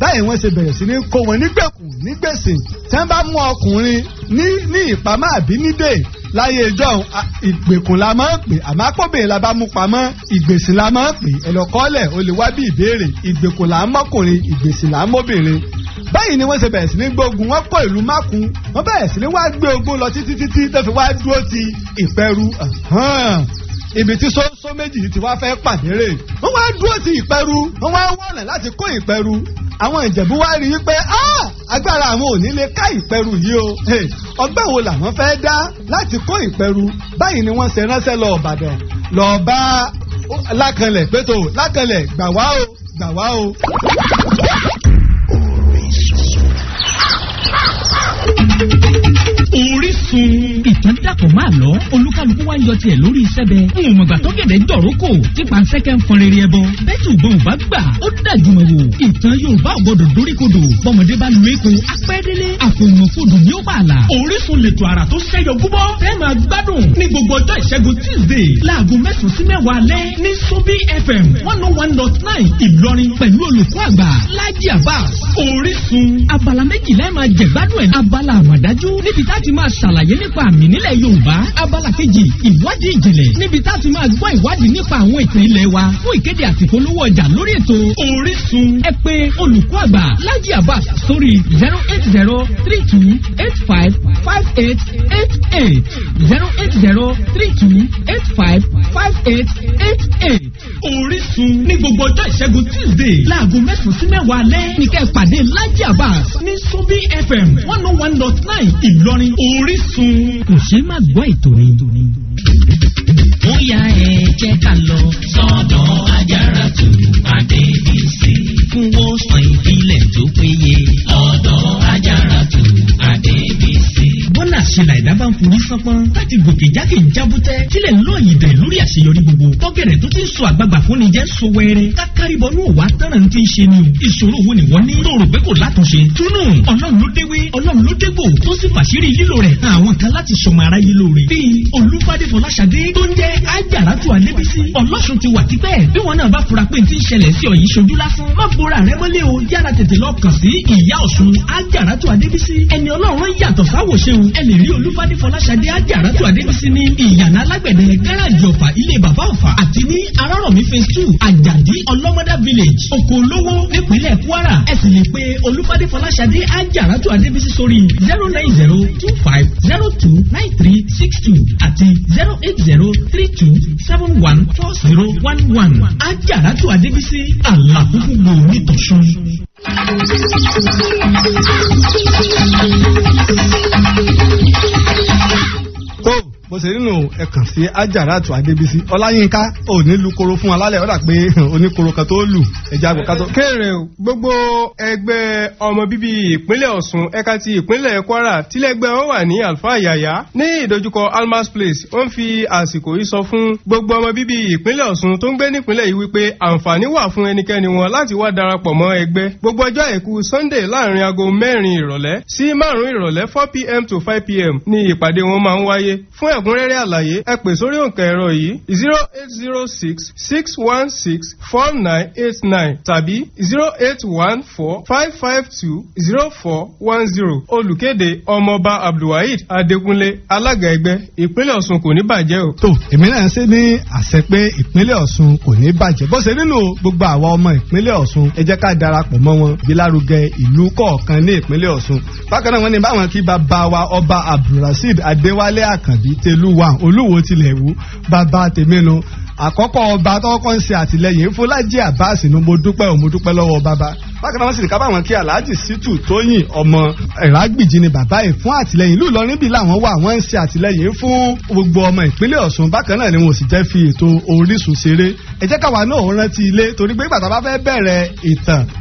báyìí wọ́n ṣe bẹ̀rẹ̀ sí ní kó wọn nígbèkùn nígbèsè tí wọ́n bá mú ọkùnrin ní ìpamọ́ àbí nídè láyé ìjọ ìgbèkùn la máa ń pè àmọ́ akóbìnrin la bá mú pamọ́ ìgbèsìn la máa ń pè ẹ̀lọ́kọ́lẹ̀ o lè wá bí ìbéèrè ìgbèkùn là ń mọ́kùnrin ìgbèsìn là ń mọ́bìnrin báyìí ni wọ́n ṣe bẹ̀rẹ̀ sí ní gbógun wọ́n kó ìlú Mákùn wọ́n bẹ̀rẹ̀ sí ní wá gbé ogun lọ títí tó fi wá dúró ti Ìpẹ́rù ibi tí sóńsó méjì ti wá fẹ́ pàdé rè wọ́n wá dúró ti Ìpẹ́rù wọ́n wá wọ̀nà láti kó Ìpẹ́rù àwọn Ìjẹ̀bú wá rí i pé agbára àwọn ò ní lè ká Ìpẹ́rù yìí o ọgbẹ́ wo làwọn fẹ́ dá láti kó Ìpẹ́rù báyìí ni wọ́n ṣe ránṣẹ́ lọ Ìbàdàn lọ bá Lákànlẹ̀ pétò Lákànlẹ̀ gbà wá o. Orísun ìtàn dàpọ̀ máa lọ olúkálùkù wá ń yọ tiẹ̀ lórí sẹ́bẹ̀ ń mọ̀gbà tó gẹ̀dẹ̀ dọ̀rókò tí pàǹsẹ́kẹ́ ń fọn rere ẹbọ bẹ́tù bọ́n ò bá gbà ó dàjú mọ̀ wò ìtàn Yorùbá ò gbọdọ̀ dóríkodò bọ́mọdé bá lu èkó apẹ́délé àfòmọ̀ fòdù ní ó bàlà. Orísun lètò àrà tó ṣẹ́yọ gúbọ́ fẹ́ máa gbádùn ní gbogbo ọjọ́ ìṣẹ́gun Tuesday láago 9 sí 10 alẹ́ ní Sobi FM 101.9 Ìlọrin pẹ̀lú olùkọ́ àgbà Lájí Abbas. Orísun abala méjìlá ẹ̀ máa jẹ̀gbádùn ẹ̀ abala àmọ̀dájú níbi tá ti máa ṣàlàyé nípa àmì nílẹ̀ Yorùbá abala kejì ìwádìí ìjìnlẹ̀ níbi tá ti máa gbọ́ ìwádìí nípa àwọn ìtàn ilẹ̀ wa fún ìkéde àti ìpolówó ọjà lórí ètò Orísun ẹ pè olùkọ́ àgbà Lájí Abbas sórí 08032855888 08032855888 Orísun ní gbogbo ọjọ́ ìṣẹ́gun Tuesday láago 9 sí 10 alẹ́ ní kẹ́ pàdé Lájí Abbas ní Sobi FM 101.9 Ìlọrin. Orísun kò ṣe má gbọ́ ètò ni. Ó yá ẹ jẹ́ ká lọ sọ́dọ̀ Ajaratu Adébísí fún wòsàn ìbílẹ̀ tó péye lọ́dọ̀ Ajaratu Adébísí. Bọ́lá ṣẹlẹ̀ ẹ̀dá bá ń forí sánpọ́n láti gòkè jákè jábútẹ́ sílẹ̀ lóyìn bẹ̀ lórí àṣeyọrí gbogbo tọ́gẹ̀rẹ̀ tó ti ń sọ àgbàgbà fún ni jẹ́ sọ wẹ́rẹ́ kákàríbọ̀ ní òwà tẹ́ràn tí ń ṣe ni ìṣòro wo ni wọ́n ní tó rò pé kò látúnṣe túnú ọlọ́run ló déwé ọlọ́run ló dégbò tó sì fàṣírí lílo rẹ̀ hàn àwọn kan láti sọmọ aráyé lóore bíi olúfádé fọláṣadé tó ń jẹ́ ájàràtú adébísí ọlọ́sùn ti wà tipẹ́ bí wọn náà bá fura pé ti ń ṣẹlẹ̀ sí ọ yìí ṣojú lásán má bora rẹ mọ́lẹ̀ o yára tètè lọ kàn sí ìyá ọ̀ṣun ájàràtú adébísí ẹni ọlọ́run yàtọ̀ sáwòṣe o ẹ lè rí olúfádé fọláṣadé ájàràtú adébísí ní ìyànà alágbẹ̀dẹ gáràjì ọ̀fà ilé bàbá ọ̀fà àti ní arárọ̀mí phase 2 àjàdí ọlọ́mọdá village oko olówó nípínlẹ̀ kwara ẹ sì lè pe olúfádé fọláṣadé ájàràtú adébísí sórí 09025029362 àti 08032714011 ájàràtú adébísí àlàkùkù gbòó nítòsùn. tó bó ṣe nínú ẹ̀kàn sí Ajaratu Adébísí Ọláyínká ò ní lu koro fún alálẹ̀ ọ̀dà pé oníkoro kan tó lù ẹja àgbọ̀ká tó. kéèrè o gbogbo ẹgbẹ́ ọmọ bíbí ìpínlẹ̀ Ọ̀ṣun ẹ̀ka ti ìpínlẹ̀ Kwara tílẹ̀gbẹ́ wọn wà ní Alfa Yaya ní ìdojúkọ Almas Place ó ń fi àsìkò yìí sọ fún gbogbo ọmọ bíbí ìpínlẹ̀ Ọ̀ṣun tó ń gbé nípínlẹ̀ yìí wípé àǹfààní wà fún ẹnikẹ́ni wọn láti wá darapọ̀ mọ́ ẹgbẹ́ gbogbo ọjọ́ àìkú Sunday láàrin aago 4 ìrọ̀lẹ́ sí 5 ìrọ̀lẹ́ 4 p.m. to 5 p.m. ní ìpàdé wọn máa ń wáyé fún ẹ̀kúnrẹ́rẹ́ àlàyé ẹ pè sórí òǹkà ẹ̀rọ yìí 08066164989 tàbí 08145520410 olùkéde ọmọọba Abdulwaheed Adékúnlé alága ẹgbẹ́ ìpínlẹ̀ Ọ̀ṣun kò ní bàjẹ́ o. tó èmi náà ṣe ní àṣẹ pé ìpínlẹ̀ Ọ̀ṣun kò ní bàjẹ́ bó ṣe nínú gbogbo àwa ọmọ ìpínlẹ̀ Ọ̀ṣun ẹ jẹ́ ká darapọ̀ mọ́ wọn bí lárugẹ ìlú kọ̀ọ̀kan ní ìpínlẹ̀ Ọ̀ṣun bákan náà wọ́n ní báwọn kí bàbá wa ọba Abdulrasheed Adéwálé Àkànbí Tẹlúwà Olúwo tilẹ̀ wú bàbá tèmínú àkọ́kọ́ ọba tọ́kọ́ ń ṣe àtìlẹyìn fún Lájí Abbas ní mo dúpẹ́ lọ́wọ́ bàbá bákan náà wọ́n sì ní ká báwọn kí Alhaji Situ Tóyìn ọmọ Ìrágbìjí ni bàbá ẹ̀ fún àtìlẹyìn ìlú Ìlọrin bí làwọn wà wọ́n ń ṣe àtìlẹyìn fún gbogbo ọmọ ìpínlẹ̀ Ọ̀ṣun bákan náà ni wọn ò sì jẹ́ fi ètò Orísun ṣeré ẹ jẹ́ káwa náà rántí ilé torí pé ìgbà tá a bá fẹ́ bẹ̀rẹ̀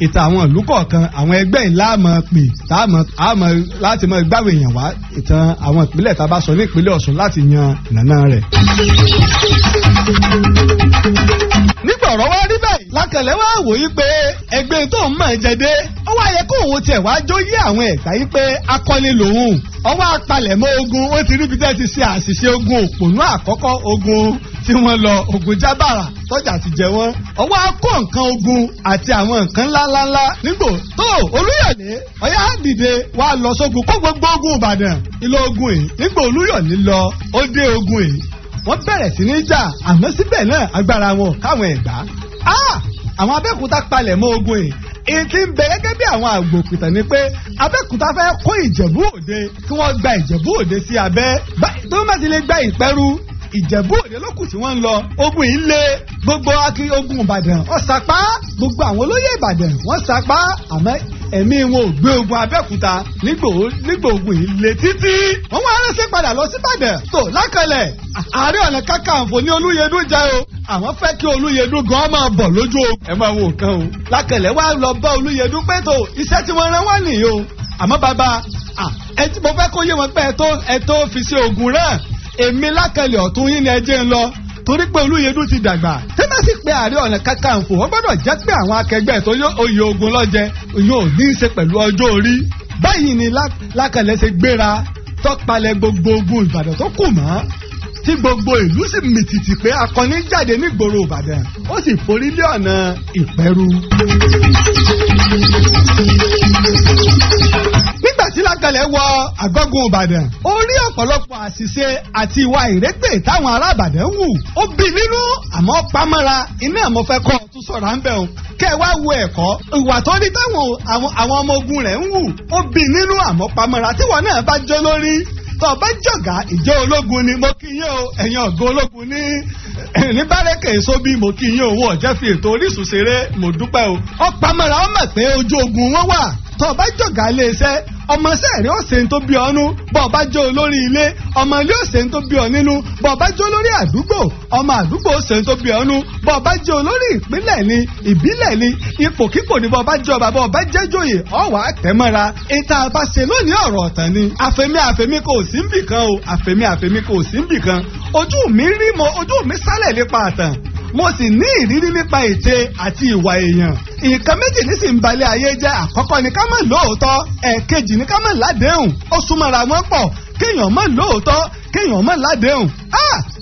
ìtàn àwọn ìlú kọ̀ọ̀kan àwọn ẹgbẹ́ ńlá mọ̀ pé táàmọ̀ láti mọ gbáwé èèyàn wá ìtàn àwọn ìpínlẹ̀ tá a bá sọ ní ìpínlẹ̀ Ọ̀ṣun láti yan nàná rẹ̀. nígbà ọ̀rọ̀ wá rí báyìí lákànlẹ̀ wá wò yí pé ẹgbẹ́ tó ń mọ̀ jẹ́dé ó wá yẹ kó òun tiẹ̀ wá jó yí àwọn ẹ̀ka yí pé akọni lòun ọwọ́ apalẹ̀mọ́ ogun ó ti ríbi tẹ́ ti ṣe àṣìṣe ogun òpònú àkọ́kọ́ ogun tí wọ́n lọ ogun jábàrà tọ́jà ti jẹ wọ́n ọwọ́ akó nǹkan ogun àti àwọn nǹkan ńláńlá nígbò tó Olúyọ̀lé ọ̀yá dìde wá lọ sógun kó gbogbo ogun Ìbàdàn ìlọ ogun yìí nígbà Olúyọ̀lé lọ ó dé ogun yìí wọ́n bẹ̀rẹ̀ sí ní jà àmọ́ síbẹ̀ náà agbára wọn káwọn Ẹ̀gbá àwọn Abẹ́òkúta palẹ̀ mọ́ ogun yìí èyí tí ń bẹ gẹ́gẹ́ bí àwọn àgbòkìtàn ni pé Abẹ́òkúta fẹ́ kó Ìjẹ̀bú Òde kí wọ́n gba Ìjẹ̀bú Òde sí abẹ́ tó má ti lè gba Ìpẹ́rù Ìjẹ̀bú Òde lókù tí wọ́n ń lọ ogun yìí lé gbogbo ogun Ìbàdàn ó sapá gbogbo àwọn olóyè Ìbàdàn wọ́n sapá àmọ́ ẹ̀mí wọn ò gbé ogun Abẹ́òkúta nígbò ogun yìí lé títí wọ́n wá ránṣẹ́ padà lọ sí Ìbàdàn tó lákàlẹ̀ Ààrẹ Ọ̀nà Kakanfò ní Olúyẹdùn jẹ́ o àwọn fẹ́ kí Olúyẹdùn gan máa bọ̀ lójú o ẹ máa wo nǹkan o lákàlẹ̀ wá lọ bá Olúyẹdùn pé tó iṣẹ́ tí wọ́n rán wá nìyí o àmọ́ bàbá mo fẹ́ kó yé wọn pé ẹ tó fi ṣe ogun náà èmi lákàlẹ̀ ọ̀tún yín ni ẹ jẹ́ ń lọ torí pé Olúyẹdùn ti dàgbà tẹ́lẹ̀ sì pé Ààrẹ Ọ̀nà Kakanfò wọ́n gbọ́dọ̀ jẹ́ pé àwọn akẹgbẹ́ tó oyè ogun lọ́jẹ yóò ní í ṣe pẹ̀lú ọjọ́ orí báyìí ni lákàlẹ̀ ṣe gbéra tọ́palẹ̀ gbogbo ogun Ìbàdàn tó kù mọ́ tí gbogbo ìlú sì mìtìtì pé akọni jáde nígboro Ìbàdàn ó sì forí lé ọ̀nà Ìpẹ́rù. nígbà tí lákàlẹ̀ wọ àgọ́gun Ìbàdàn ó rí ọ̀pọ̀lọpọ̀ àṣìṣe àti ìwà ìrẹ́pẹ̀ táwọn ará Ìbàdàn ń wù ó bí nínú àmọ́ pamọ́ra iná àmọ́ fẹ́ kọ́ tún sọ̀rọ̀ à ń bẹ̀ ọ́n kẹ́ ẹ wá wo ẹ̀kọ́ ìwà tó rí táwọn àwọn ọmọ ogun rẹ̀ ń wù ó bí nínú àmọ́ pamọ́ra tíwọ́ náà bá jẹ́ lórí tó bá jọ̀gá ìjọ ológun ni mo kí yín o ẹ̀yin ọ̀gá ológun ní bárẹ́kẹ̀ èso bí mo kí yín owó ọ̀jẹ́ fi ètò Orísun ṣeré mo dúpẹ́ o ọ̀pamọ́ra ó mọ̀ pé ojú ogun wọn wà tó bá jọ̀gá iléeṣẹ́ ọmọ sẹ́ẹ̀rí ọ̀sẹ̀ tó bí ọ́nú bọ́ ọba jẹ́ olórí ilé ọmọ ilé ọ̀sẹ̀ tó bí ọ nínú bọ́ ọba jẹ́ olórí àdúgbò ọmọ àdúgbò ọ̀sẹ̀ tó bí ọ́nú bọ́ ọba jẹ́ olórí ìpínlẹ̀ ni ìbílẹ̀ ni ipòkípò ni bọ́ ọba jẹ́ ọba bọ́ ọba jẹ́ jòyè ọ̀wà tẹ́mọ́ra ìta àbáṣe lónìí ọ̀rọ̀ ọ̀tàn ni àfẹ̀mí kò sí nbì kan o àfẹ̀mí kò sí nbì kan ojú mi sálẹ̀ nípa àtàn mo sì ní ìrírí nípa ète àti ìwà èèyàn. nǹkan méjì ní sì ń balẹ̀ ayé jẹ́. àkọ́kọ́ ni ká má lóòótọ́, ẹ̀ẹ̀kejì ni ká má ládéhùn. ó súnmọ́ra wọn pọ̀, kéèyàn má lóòótọ́ kéèyàn má ládéhùn.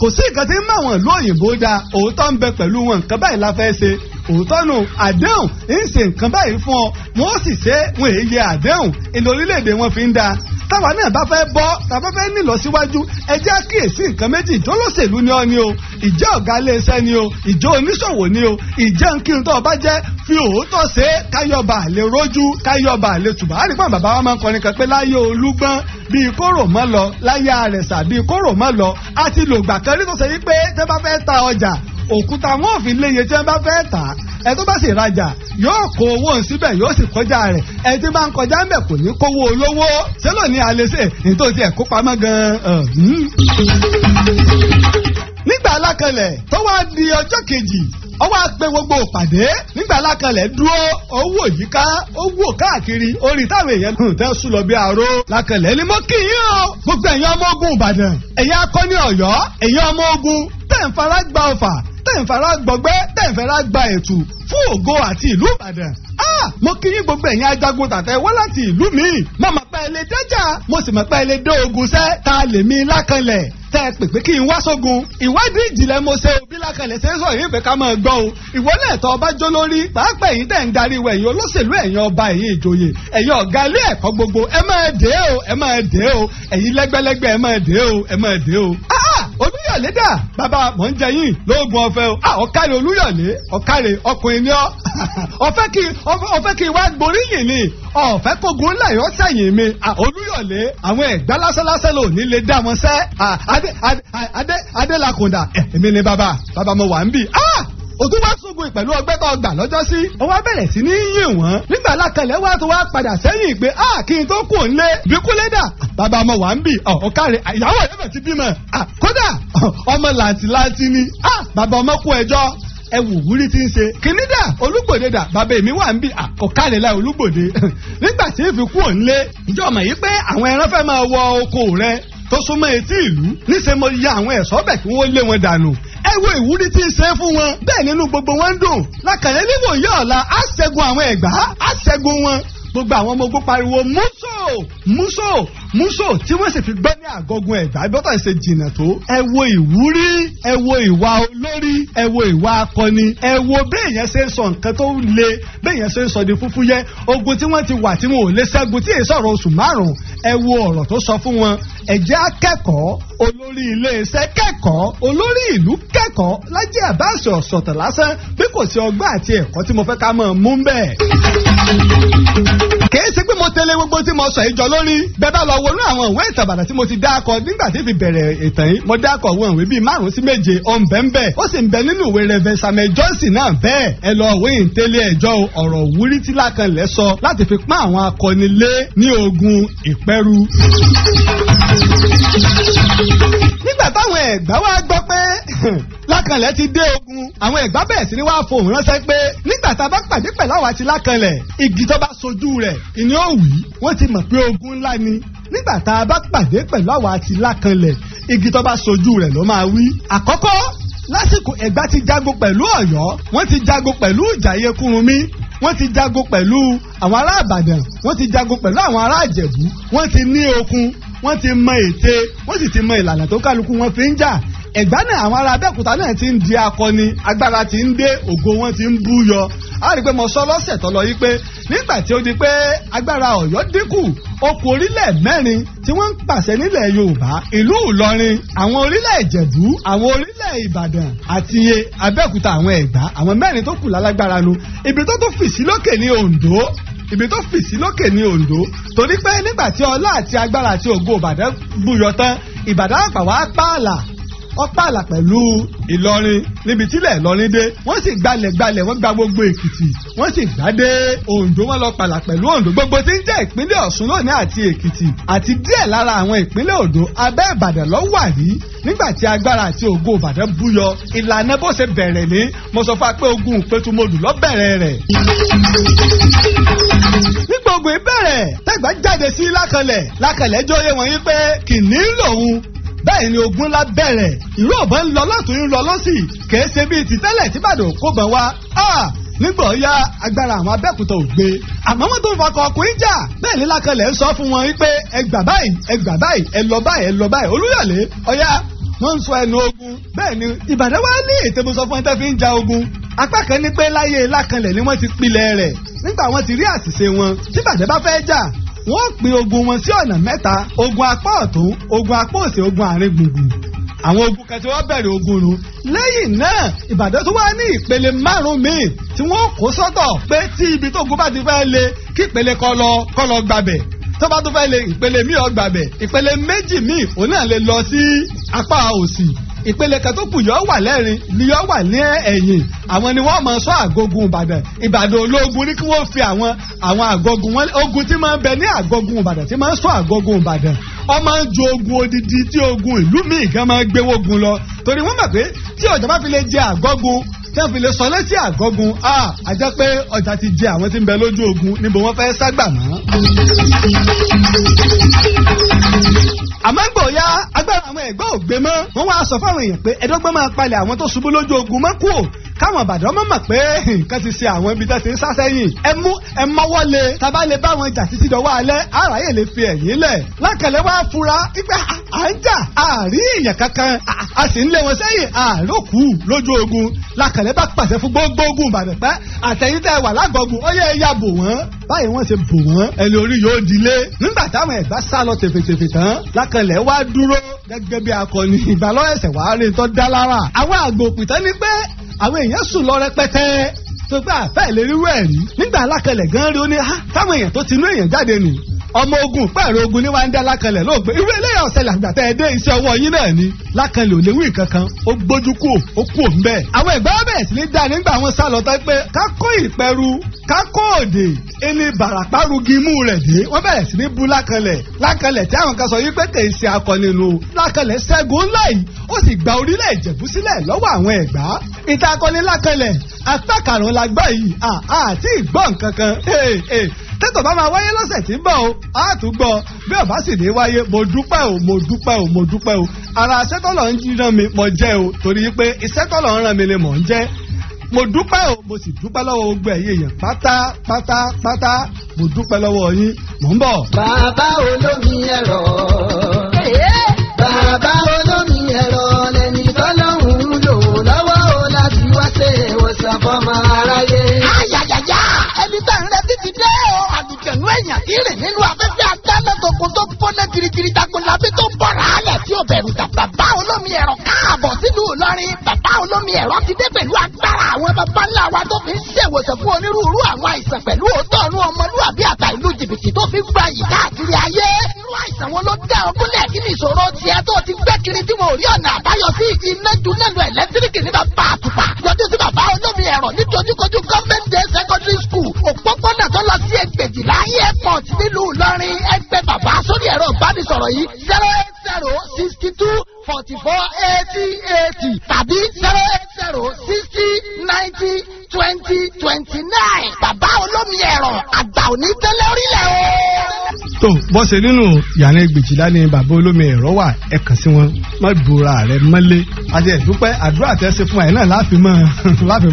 kò sí nǹkan tí ń máa wọn ìlú òyìnbó da. òótọ́ ń bẹ pẹ̀lú wọn, nǹkan báyìí la fẹ́ ṣe. òótọ́ nù àdéhùn ń ṣe nǹkan báyìí fún ọ, wọ́n sì ṣe wọn èyí yẹ àdéhùn. èlò orílẹ̀-èdè wọn fi ń da. táwa náà bá fẹ́ bọ́, tàbá fẹ́ nílọ síwájú, ẹ jẹ́ àkíyèsí nǹkan méjì. ìjólóṣèlú ni ọ ni o, ìjẹ́ ọ̀gá iléeṣẹ́ ni o, ìjẹ́ oníṣòwò ni o, ìjẹ́ nkírun tó o bá jẹ́, fi òótọ́ ṣe káyọ̀bà lè rójú, káyọ̀bà lè tùbà. á rí pọ́n bàbá wa máa ń kọrin kan pé láyé Olúgbọ́n bíi kóró mọ́ lọ, láyé Àrẹ̀sà bíi kóró mọ́ lọ. a ti lògbà kan rí tó ṣe wípé tẹ́ bá fẹ́ ta ọjà, òkúta wọn ò fi léye tí wọn bá fẹ́ tà á. ẹ tó bá sì rajà yóò kó owó síbẹ̀, yóò sì kọjá rẹ̀. ẹ tí bá ń kọjá ń bẹ̀ kò ní kówó olówó. sẹ́lò ní alẹ́ sè nítorí ẹ̀ kó pamọ́ gan-an. nígbà alákọlẹ̀ tó wá di ọjọ́ kejì, ó wá pe gbogbo ìpàdé. nígbà alákọlẹ̀ dúró, ó wò yíká, ó wò káàkiri, orí táwọn èèyàn tẹ́ sùn lọ bí aró. lákọlẹ̀ ni mo kí yín o, gbogbo ẹ̀yin ọmọ ogun Ìbàdàn, ẹ̀yin akọni Ọ̀yọ́, ẹ̀yin ọmọ ogun tẹ̀ ń fara gba ọfà, tẹ̀ ń fara gbọgbẹ́, tẹ̀ ń fara gba ètù fún ògo àti ìlú Ìbàdàn. mo kí yín gbogbo ẹ̀yin ajagun tàtẹ́ wá láti ìlú mi. mo mọ̀ pé ẹ lè dájà, mo sì mọ̀ pé ẹ lè dé ogun sẹ́. ta lèmi Lákànlẹ̀ tẹ́ ẹ pè pé kí n wá sógun. ìwádìí ìjìnlẹ̀ mo ṣe òbí Lákànlẹ̀ ṣe é sọ yìí fẹ́ ká máa gbọ́ o. ìwọlé ẹ̀tọ́ ọba jó lórí, pàápàá ẹ̀yin tẹ̀ ń darí wa, ẹ̀yin olóṣèlú, ẹ̀yin ọba, ẹ̀yin ìjòyè, ẹ̀yin ọ̀gá ilé ẹ̀kọ́ gbogbo, ẹ máa dé o, ẹ máa dé o, ẹ̀yin lẹ́gbẹ́lẹ́gbẹ́ ẹ máa dé o, ẹ máa dé o. Olúyọ̀lé dà bàbá mọ̀ ń jẹ yín lóògùn ọ̀fẹ́ o. ọ̀kàrẹ̀ Olúyọ̀lé, ọ̀kàrẹ̀ ọkùnrin ni ọ́. ọ̀fẹ́ kí wá gboríyìn ni, ọ̀fẹ́ kógun ńlá yọ sẹ́yìn mi. Olúyọ̀lé àwọn ẹ̀gbá lásánlásán ló ní lè dá wọn sẹ́. Adélakùndà èmi ni bàbá mo wà ń bì. òtún wá sógun pẹ̀lú ọgbẹ́ tó gbà lọ́jọ́ sí. ó wá bẹ̀rẹ̀ sí ní yìn wọ́n. nígbà Lákànlẹ̀ wá tó wá padà sẹ́yìn pé kí n tó kù ńlé bíkúlé dà bàbá ọmọ wà ń bì. ọ̀kàrẹ̀ ìyàwó ẹ̀ bẹ̀ ti bímọ. kódà ọmọ làǹtìlanti ni. bàbá ọmọ kú ẹjọ́ ẹ wò wúrí tí ń ṣe. kìnní dà Olúgbòde dà bàbá èmi wà ń bì. ọ̀kàrẹ̀ láì Olúgbòde. nígbà tí èfi kú òǹlé ìjọ mọ̀ yìí pé àwọn ẹran fẹ́ máa wọ oko rẹ tó súnmọ́ etí ìlú. níṣẹ́ mo ya àwọn ẹ̀ṣọ́ bẹ̀ kí wọ́n lé wọn dànù. ẹ wo ìwúrí tí ń ṣe fún wọn. bẹ́ẹ̀ nínú gbogbo wọn ń dùn. Lákànlẹ̀ níwò yọ ọ̀la á ṣẹ́gun àwọn Ẹ̀gbá, á ṣẹ́gun wọn. gbogbo àwọn ọmọ ogun pariwo múṣò tí wọ́n sì fi gbọ́ ní àgọ́gun Ẹ̀gbá bọ́tà ṣe jìnnà tó. ẹ wo ìwúrí, ẹ wo ìwà olórí, ẹ wo ìwà akọni, ẹ wo béèyàn ṣe ń sọ nǹkan tó le, béèyàn ṣe ń sọ di fúfúyẹ́. ogun tí wọ́n ti wà tí wọn ò lè ṣẹ́gun tí èso ọ̀rọ̀ oṣù márùn-ún. ẹ wo ọ̀rọ̀ tó sọ fún wọn. ẹ jẹ́ akẹ́kọ̀ọ́, olórí iléeṣẹ́ kẹ́kọ̀ọ́, olórí ìlú kẹ́kọ̀ọ́. Lájí Abbas ọ̀sọ̀tàn lásán bí kò sí ọgbọ́n àti ẹ̀kọ́ tí mo fẹ́ ká máa mú bẹ́ẹ̀. kìí ṣe pé mo tẹ̀lé gbogbo tí mo sọ ìjọ lórí. bẹ́ẹ̀ bá lọ wọnú àwọn ìwé ìtàbàdà tí mo ti dákọ nígbà tí fi bẹ̀rẹ̀ ìtàn yìí. mo dákọ àwọn ìwé bíi 5 sí 7 ọ̀nbẹ́ńbẹ́. ó sì ń bẹ nínú ìwé Reverend Samuel Johnson náà bẹ́ẹ̀. ẹ lọ ìwé ìtẹ́lẹ̀ ẹjọ́ ọ̀rọ̀ wúrí tí Lákànlẹ̀ sọ láti fi pọ́n àwọn akọni lé ní ogun Ìpẹ́rù. nígbà táwọn Ẹ̀gbá wá gbọ́ pé Lákànlẹ̀ ti dé ogun, àwọn Ẹ̀gbá bẹ̀rẹ̀ sí ni wá fohùn ránṣẹ́ pé nígbà tá a bá pàdé pẹ̀lú àwa ti Lákànlẹ̀, igi tó bá sojú rẹ̀ ìní ó wí. wọ́n ti mọ̀ pé ogun ńlá ni. nígbà tá a bá pàdé pẹ̀lú àwa ti Lákànlẹ̀, igi tó bá sojú rẹ̀ ló máa wí. àkọ́kọ́ lásìkò Ẹ̀gbá ti jagun pẹ̀lú Ọ̀yọ́, wọ́n ti jagun pẹ̀lú Ìjàyè Kúrúnmí, wọ́n ti jagun pẹ̀lú àwọn ará Ìbàdàn, wọ́n ti jagun pẹ̀lú àwọn ará Ìjẹ̀bú, wọ́n ti ní okun, wọ́n ti mọ ète, wọ́n sì ti mọ ìlànà tó kálukú wọn fi ń jà. Ẹ̀gbá náà àwọn ará Abẹ́òkúta náà ti ń di akọni, agbára ti ń dé, ògo wọn ti ń búyọ. a rí i pé mo sọ lọ́sẹ̀ tó lọ yìí pé nígbà tí ó di pé agbára Ọ̀yọ́ dínkù, okùn orílẹ̀ 4 tí wọ́n ń pàṣẹ nílẹ̀ Yorùbá, ìlú Ìlọrin, àwọn orílẹ̀ Ìjẹ̀bú, àwọn orílẹ̀ Ìbàdàn àti Abẹ́òkúta, àwọn Ẹ̀gbá, àwọn 4 tó kù lálágbára nu. ibi tó tún fì sí lókè ní Oǹdó, ibi tó fì sí lókè ní Oǹdó, torí pé nígbà tí ọlá àti agbára àti ògo Ìbàdàn búyọ tán, Ìbàdàn àpà wá pààlà, wọ́n pààlà pẹ̀lú Ìlọrin níbi tílẹ̀ Ìlọrin dé. wọ́n sì gbalẹ̀ wọ́n gba gbogbo Èkìtì, wọ́n sì gbádé Oǹdó, wọ́n lọ pààlà pẹ̀lú Oǹdó. gbogbo tí ń jẹ́ ìpínlẹ̀ Ọ̀ṣun lónìí àti Èkìtì àti díẹ̀ lára àwọn ìpínlẹ̀ Oǹdó abẹ́ Ìbàdàn ló wà rí. nígbà tí agbára àti ògo Ìbàdàn búyọ, ìlànà bó ṣe bẹ̀rẹ̀ ní, mo sọ fún wa pé ogun Ìpẹ́tùmọdù ló bẹ̀rẹ̀ rẹ̀. nígbà ogun ìbẹ̀rẹ̀, tẹ́gbà jáde sí Lákànlẹ̀, Lákànlẹ̀ jóye wọn yí pé kìnìún lòun, bẹ́ẹ̀ ni ogun ńlá bẹ̀rẹ̀ ìró ọ̀bọ̀n ń lọ lọ́tún ń lọ lọ́sì kìí ṣe bíi ti tẹ́lẹ̀ tí Ìbàdàn kó bọ̀ wá nígbà ọ̀ya agbára àwọn Abẹ́òkúta ò gbé àmọ́ wọ́n tó ń fakọ̀ ọkùnrin jà bẹ́ẹ̀ ní Lákànlẹ̀ ń sọ fún wọn wípé ẹgbà báyìí ẹ lọ báyìí Olúyọ̀lé ọ̀ya wọ́n ń sọ ẹnu ogun bẹ́ẹ̀ ni Ìbàdàn wá ní ètò ìbùsọ̀ fún ẹ̀tẹ́ fi ń ja ogun apá kan ní pé láyé Lákànlẹ̀ ni wọ́n ti pilẹ̀ rẹ̀ nígbà wọ́n ti rí àṣìṣe wọn tí Ìbàdàn bá fẹ́ jà wọ́n pín ogun wọn sí ọ̀nà mẹ́ta ogun apá ọ̀tún ogun apá òsì ogun àárín gbùngbùn àwọn ogun kan tí wọ́n bẹ̀rẹ̀ ogun nu lẹ́yìn náà Ìbàdàn tó wá ní ìpele 5 míì tí wọ́n kó sọ́tọ̀ pé tí ibi tó ogun bá ti fẹ́ le kí ìpele kọ́ lọ gbàbẹ̀ tó bá tó fẹ́ le ìpele míì ó gbàbẹ̀ ìpele méjì míì òun náà lè lọ sí apá òsì ìpele kan tó kù yọ wà lẹ́rìn ni yọ wà ní ẹ̀yìn àwọn ni wọ́n máa sọ àgọ́gun Ìbàdàn ológun ní kí wọ́n fi àwọn àgọ́gun wọn ogun tí máa ń bẹ ní àgọ́gun Ìbàdàn tí máa ń sọ àgọ́gun Ìbàdàn wọ́n máa ń ju ogun odidi tí ogun ìlú míì kan máa ń gbé wógun lọ torí wọ́n mọ̀ pé tí ọjà bá fi lè jẹ àgọ́gun tí wọ́n fi lè sọ létí àgọ́gun a jẹ́ pé ọjà ti jẹ àwọn tí ń bẹ lójú ogun níbo wọ́n fẹ́ ságbà mọ́. àmọ́ ń gbòòyà agbára àwọn ẹ̀gbọ́n ògbé mọ́ wọ́n wá sọ fáwọn èèyàn pé ẹ̀dọ́gbọ́n máa palẹ̀ àwọn tó ṣubú lójú ogun mọ́ kú káwọn Ìbàdàn mọ̀ pé nǹkan ti ṣe àwọn ibi tẹ́ ti ń sá sẹ́yìn ẹ mọ́wọ́ le tábà lè bá wọn jà títí dọ̀wọ́ alẹ́ àráyè lè fi ẹ̀yìn lẹ̀ Lákànlẹ̀ wá fura pé à ń jà àárí èèyàn kankan a sì ń lé wọn sẹ́yìn àrókù lójú ogun Lákànlẹ̀ bá pàṣẹ fún gbogbo ogun Ìbàdàn pé àtẹ̀yìn tẹ́ wà lágọ̀gùn ó yẹ ẹ̀yà bò wọ́n báyìí wọ́n ṣe bò wọ́n ẹni orí yóò dilé nígbà táwọn Ẹ̀gbá sá lọ tèfètèfè tán Lákànlẹ̀ wá dúró gẹ́gẹ́ bí akọni ìgbàlọ́ẹ̀sẹ̀ wàá rí tó dá lára àwọn àgbò òpìtán ní pé àwọn èèyàn sùn lọ rẹpẹtẹ tó gbà fẹ́ lè rí wẹ̀rí nígbà Lákànlẹ̀ gan rí ó ní táwọn èèyàn tó ti inú èèyàn jáde nì ọmọ ogun pẹ̀rọ ogun ní wàá ń dá Lákànlẹ̀ lóògbé irú eléyà ọ̀sẹ̀lẹ̀ àgbàtà ẹ̀dẹ́ iṣẹ́ ọwọ́ yín náà ni Lákànlẹ̀ ò lè wí kankan ó gbójú kú ó kú òun bẹ́ẹ̀. àwọn Ẹ̀gbá bẹ̀rẹ̀ sí ní dá nígbà wọn sá lọ tán pé kákó ìpẹ́rù kákó òde ẹni bàràpá rugi imú rẹ̀ dé wọ́n bẹ̀rẹ̀ sí ní bú Lákànlẹ̀ tí àwọn kan sọ yí pé kì í ṣe akọni nu Lákànlẹ̀ ṣẹ́gun ńlá yìí ó sì gba orílẹ̀ Ìjẹ̀bú sílẹ̀ lọ́wọ́ àwọn Ẹ̀gbá ìta akọni Lákànlẹ̀ apá karùn-ún la gbọ́ yìí àti ìgbọ́ nǹkan kan tẹ́tọ̀ bá máa wáyé lọ́sẹ̀ tí ń bọ̀ o á tún gbọ́ bí ọ̀bá sì ní wáyé mo dúpẹ́ o ara sẹ́tọ̀lọ̀ ń rán mi mo jẹ́ o torí pé ìsẹ́tọ̀lọ̀ ń rán mi ni mò ń jẹ́ mo dúpẹ́ o mo sì dúpẹ́ lọ́wọ́ gbogbo ẹ̀yin èèyàn pátápátá mo dúpẹ́ lọ́wọ́ yín mò ń bọ̀. bàbá olómi ẹ̀rọ bàbá olómi ẹ̀rọ lẹ́ni tọ́lọ́hún lò lọ́wọ́ o láti wá ṣe ìwòsàn fọmọ aráyé. ayayaya ẹni tá ń retí ti dé o àlùjẹ̀nú èèyàn kì í rìn nínú afẹ́fẹ́ agbálẹ́tọ̀kùn tó gbóná kirikiri jagunlabi tó ń bọ̀rọ̀ alẹ̀ tí ó bẹ̀rù dà bàbá olómi ẹ̀rọ káàbọ̀ sílùú Ìlọrin bàbá olómi ẹ̀rọ ti dé pẹ̀lú agbára àwọn bàbá ńlá wa tó fi ń ṣèwòsàn fún onírúurú àwọn àìsàn pẹ̀lú òótọ́ ọ̀nù ọmọlúwàbí àtà ìlú jìbìtì tó fi gba yìí káàkiri ayé. irú àìsàn wo ló dá ọkúnlẹ̀ kí ni ìṣòro tiẹ̀ tó ti gbé kiri tí wọn ò rí ọ̀nà àbáyọ sí iná dúnlẹ̀nu ẹ̀lẹ́tíríkì ní bàbá àtùpà yọjú sí bàbá olómi ẹ̀rọ ní dojúkojú Government Day Secondary School òpópónà tó lọ sí Ẹgbẹ̀jìlá airport nílùú Ìlọrin ẹgbẹ́ bàbá sórí ẹ̀rọ ìbánisọ̀rọ̀ yìí 08062448080 tàbí 08060902029 bàbá olómi ẹ̀rọ àgbà òní tẹ́lẹ̀ orílẹ̀ o. tó bọ́ ṣe nínú yàrá Ẹgbẹ̀jìlá ni bàbá olómi ẹ̀rọ wà ẹ kàn sí wọn má bora rẹ mọ́lé àti ẹ̀dúpẹ́ àdúrà tẹ́ ṣe fún ẹ̀ náà láfi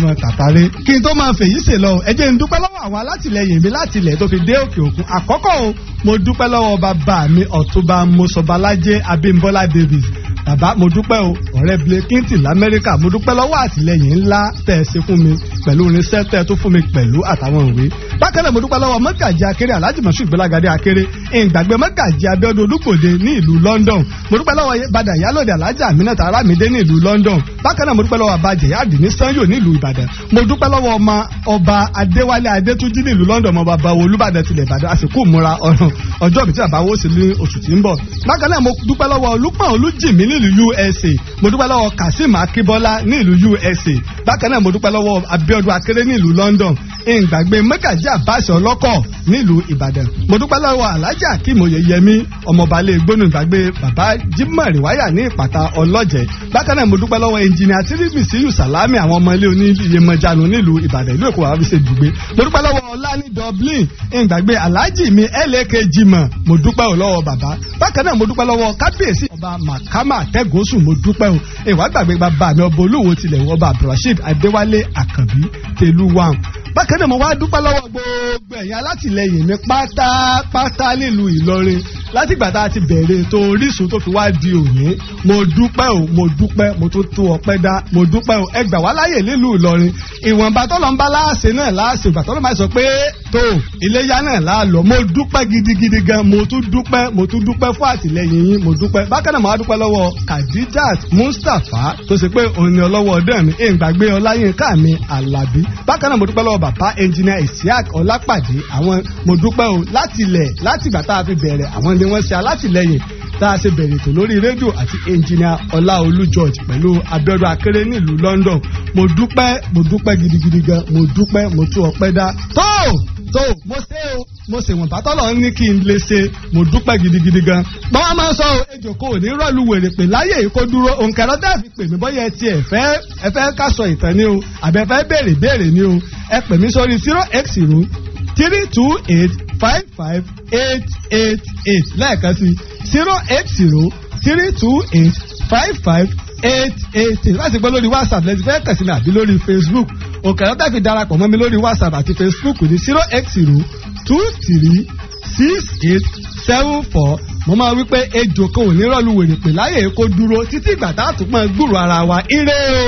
mọ́ tàtàrí. kí n tó máa fèyí ṣe lọ ẹ jẹ́ n dúpẹ́ lọ́wọ́ àwọn alátìlẹyìn mi láti ilẹ̀ tó fi dé òkè òkun àkọ́kọ́ o mo dúpẹ́ lọ́wọ́ bàbá mi Ọ̀túnba Mọ́sọ̀bálájẹ́ Abímbọ́lá Davis bàbá mo dúpẹ́ o ọ̀rẹ́ Blake Clinton l'Amẹ́ríkà mo dúpẹ́ lọ́wọ́ àtìlẹyìn ńlá tẹ́ ẹ ṣe fún mi pẹ̀lú irinṣẹ́ tẹ́ ẹ tó fún mi pẹ̀lú àtàwọn ìwé bákan náà mo dúpẹ́ lọ́wọ́ Mọ́gàjí Akéré Alhaji Moshood Gbọ́lágadé Akéré ìgbàgbé Mọ́gàjí Abíọ́dún Olúgbòde ní ìlú London mo dúpẹ́ lọ́wọ́ Bàdà Ìyálòdè Alhaji Aminat Aramide ní ìlú London bákan náà mo dúpẹ́ lọ́wọ́ Abajẹ Yáàdì ní Sanyo ní ìlú Ìbàdàn mo dúpẹ́ lọ́wọ́ ọba Adéwálé Adétúnjí ní ìlú London ọba bàbá Olúbàdàn tilẹ̀ Ìbàdàn àsìkò múra ọjọ́ mi tí bàbá wo sí ní oṣù tí ń bọ̀ bákan náà mo dúpẹ́ lọ́wọ́ Olúpọ̀n Olújìmí ní ìlú USA mo dúpẹ́ lọ́wọ́ Kasim Akíbọ́lá ní ìlú USA bákan náà mo dúpẹ́ lọ́wọ́ Abíọ́dún Akéré ní ìlú London ìgbàgbé mẹ́gàjí àbáṣe ọlọ́kọ̀ nílùú ìbàdàn mo dúpẹ́ lọ́wọ́ alájà Akeem Oyeyemi ọmọbalẹ̀ gbónú ìgbàgbé bàbá Jimoh Rìwáyà ní ìpàtà ọlọ́jẹ̀ bákan náà mo dúpẹ́ lọ́wọ́ ẹnjìnìà Tirimisu Salami àwọn ọmọ ilé oníyemọ̀jánu nílùú ìbàdàn ìlú èkó wà fi ṣe dùgbé mo dúpẹ́ lọ́wọ́ ọlá ní Dublin ìgbàgbé alájì mi Eleke Jimoh mo dúpẹ́ lọ́wọ́ bàbá bákan náà mo dúpẹ́ lọ́wọ́ kábíyèsí ọba Makama Tẹ́gọ́sù mo dúpẹ́ o ìwà gbàgbé bàbá mi ọba olúwo tilẹ̀ ọba Abdulrasheed Adéwálé Àkànbí Tẹ̀lúwà bákan náà mo wá dúpẹ́ lọ́wọ́ gbogbo ẹ̀yin alátìlẹyìn mi pátápátá nílùú Ìlọrin látìgbà tá a ti bẹ̀rẹ̀ ètò Orísun tó fi wá di òní mo dúpẹ́ o mo dúpẹ́ mo tún tú ọpẹ́ dá mo dúpẹ́ o ẹ gbà wá láyè nílùú Ìlọrin ìwọ̀nba tọ́lọ́ ń bá láàṣẹ náà láàṣẹ ìgbà tọ́lọ́ máa sọ pé tó iléyá náà láàlọ́ mo dúpẹ́ gidigidi gan mo tún dúpẹ́ fún àtìlẹyìn yín mo dúpẹ́ bákan náà mo wá dúpẹ́ lọ́wọ́ Khadijat Mustapha tó ṣe pé òun ni ọlọ́wọ́ ọdẹ mi ìgbàgbé Ọláyínká mi Àlàbí bákan náà mo dúpẹ́ lọ́wọ́ bàbá ẹnjìnìà Isiaq Ọlápàdé àwọn mo dúpẹ́ o látìgbà tá a fi bẹ̀rẹ̀ àwọn ni wọ́n ṣe alátìlẹyìn tá a ṣe bẹ̀rẹ̀ ètò lórí rédíò àti ẹnjìnìà Ọláolú George pẹ̀lú Abíọ́dún Akéré nílùú London mo dúpẹ́ gidigidi gan mo dúpẹ́ mo tú ọpẹ́ dá tó mo ṣe wọ̀n bàtọ́lọ̀ ní kí n lè ṣe mo dúpẹ́ gidigidi gan bọ́n máa ń sọ ejò kò ní rọ́ọ̀lù wèrè pé láyé kó dúró òǹkẹ́rọ́ dẹ́ fi pè mí bọ́yá ẹtì ẹ fẹ́ ká sọ ìtàn ni o àbẹ̀fẹ́ béèrè ni o ẹ pè mí sórí 080-328-55888 lẹ́ẹ̀kan sí 080-328-55888 láti gbọ́ lórí WhatsApp lẹ́sìn fẹ́ kàn sí mi àbí lórí Facebook òǹkẹ́rọ́ dẹ́ fi darapọ̀ mọ́ mi lórí WhatsApp àti Facebook ní 080-2368-74 mo máa wí pé ejò kan ò ní rọ́ọ̀lù wèrè pé láyé kó dúró títí ìgbà tá a tún pọ́n gbúrò ara wa ire o.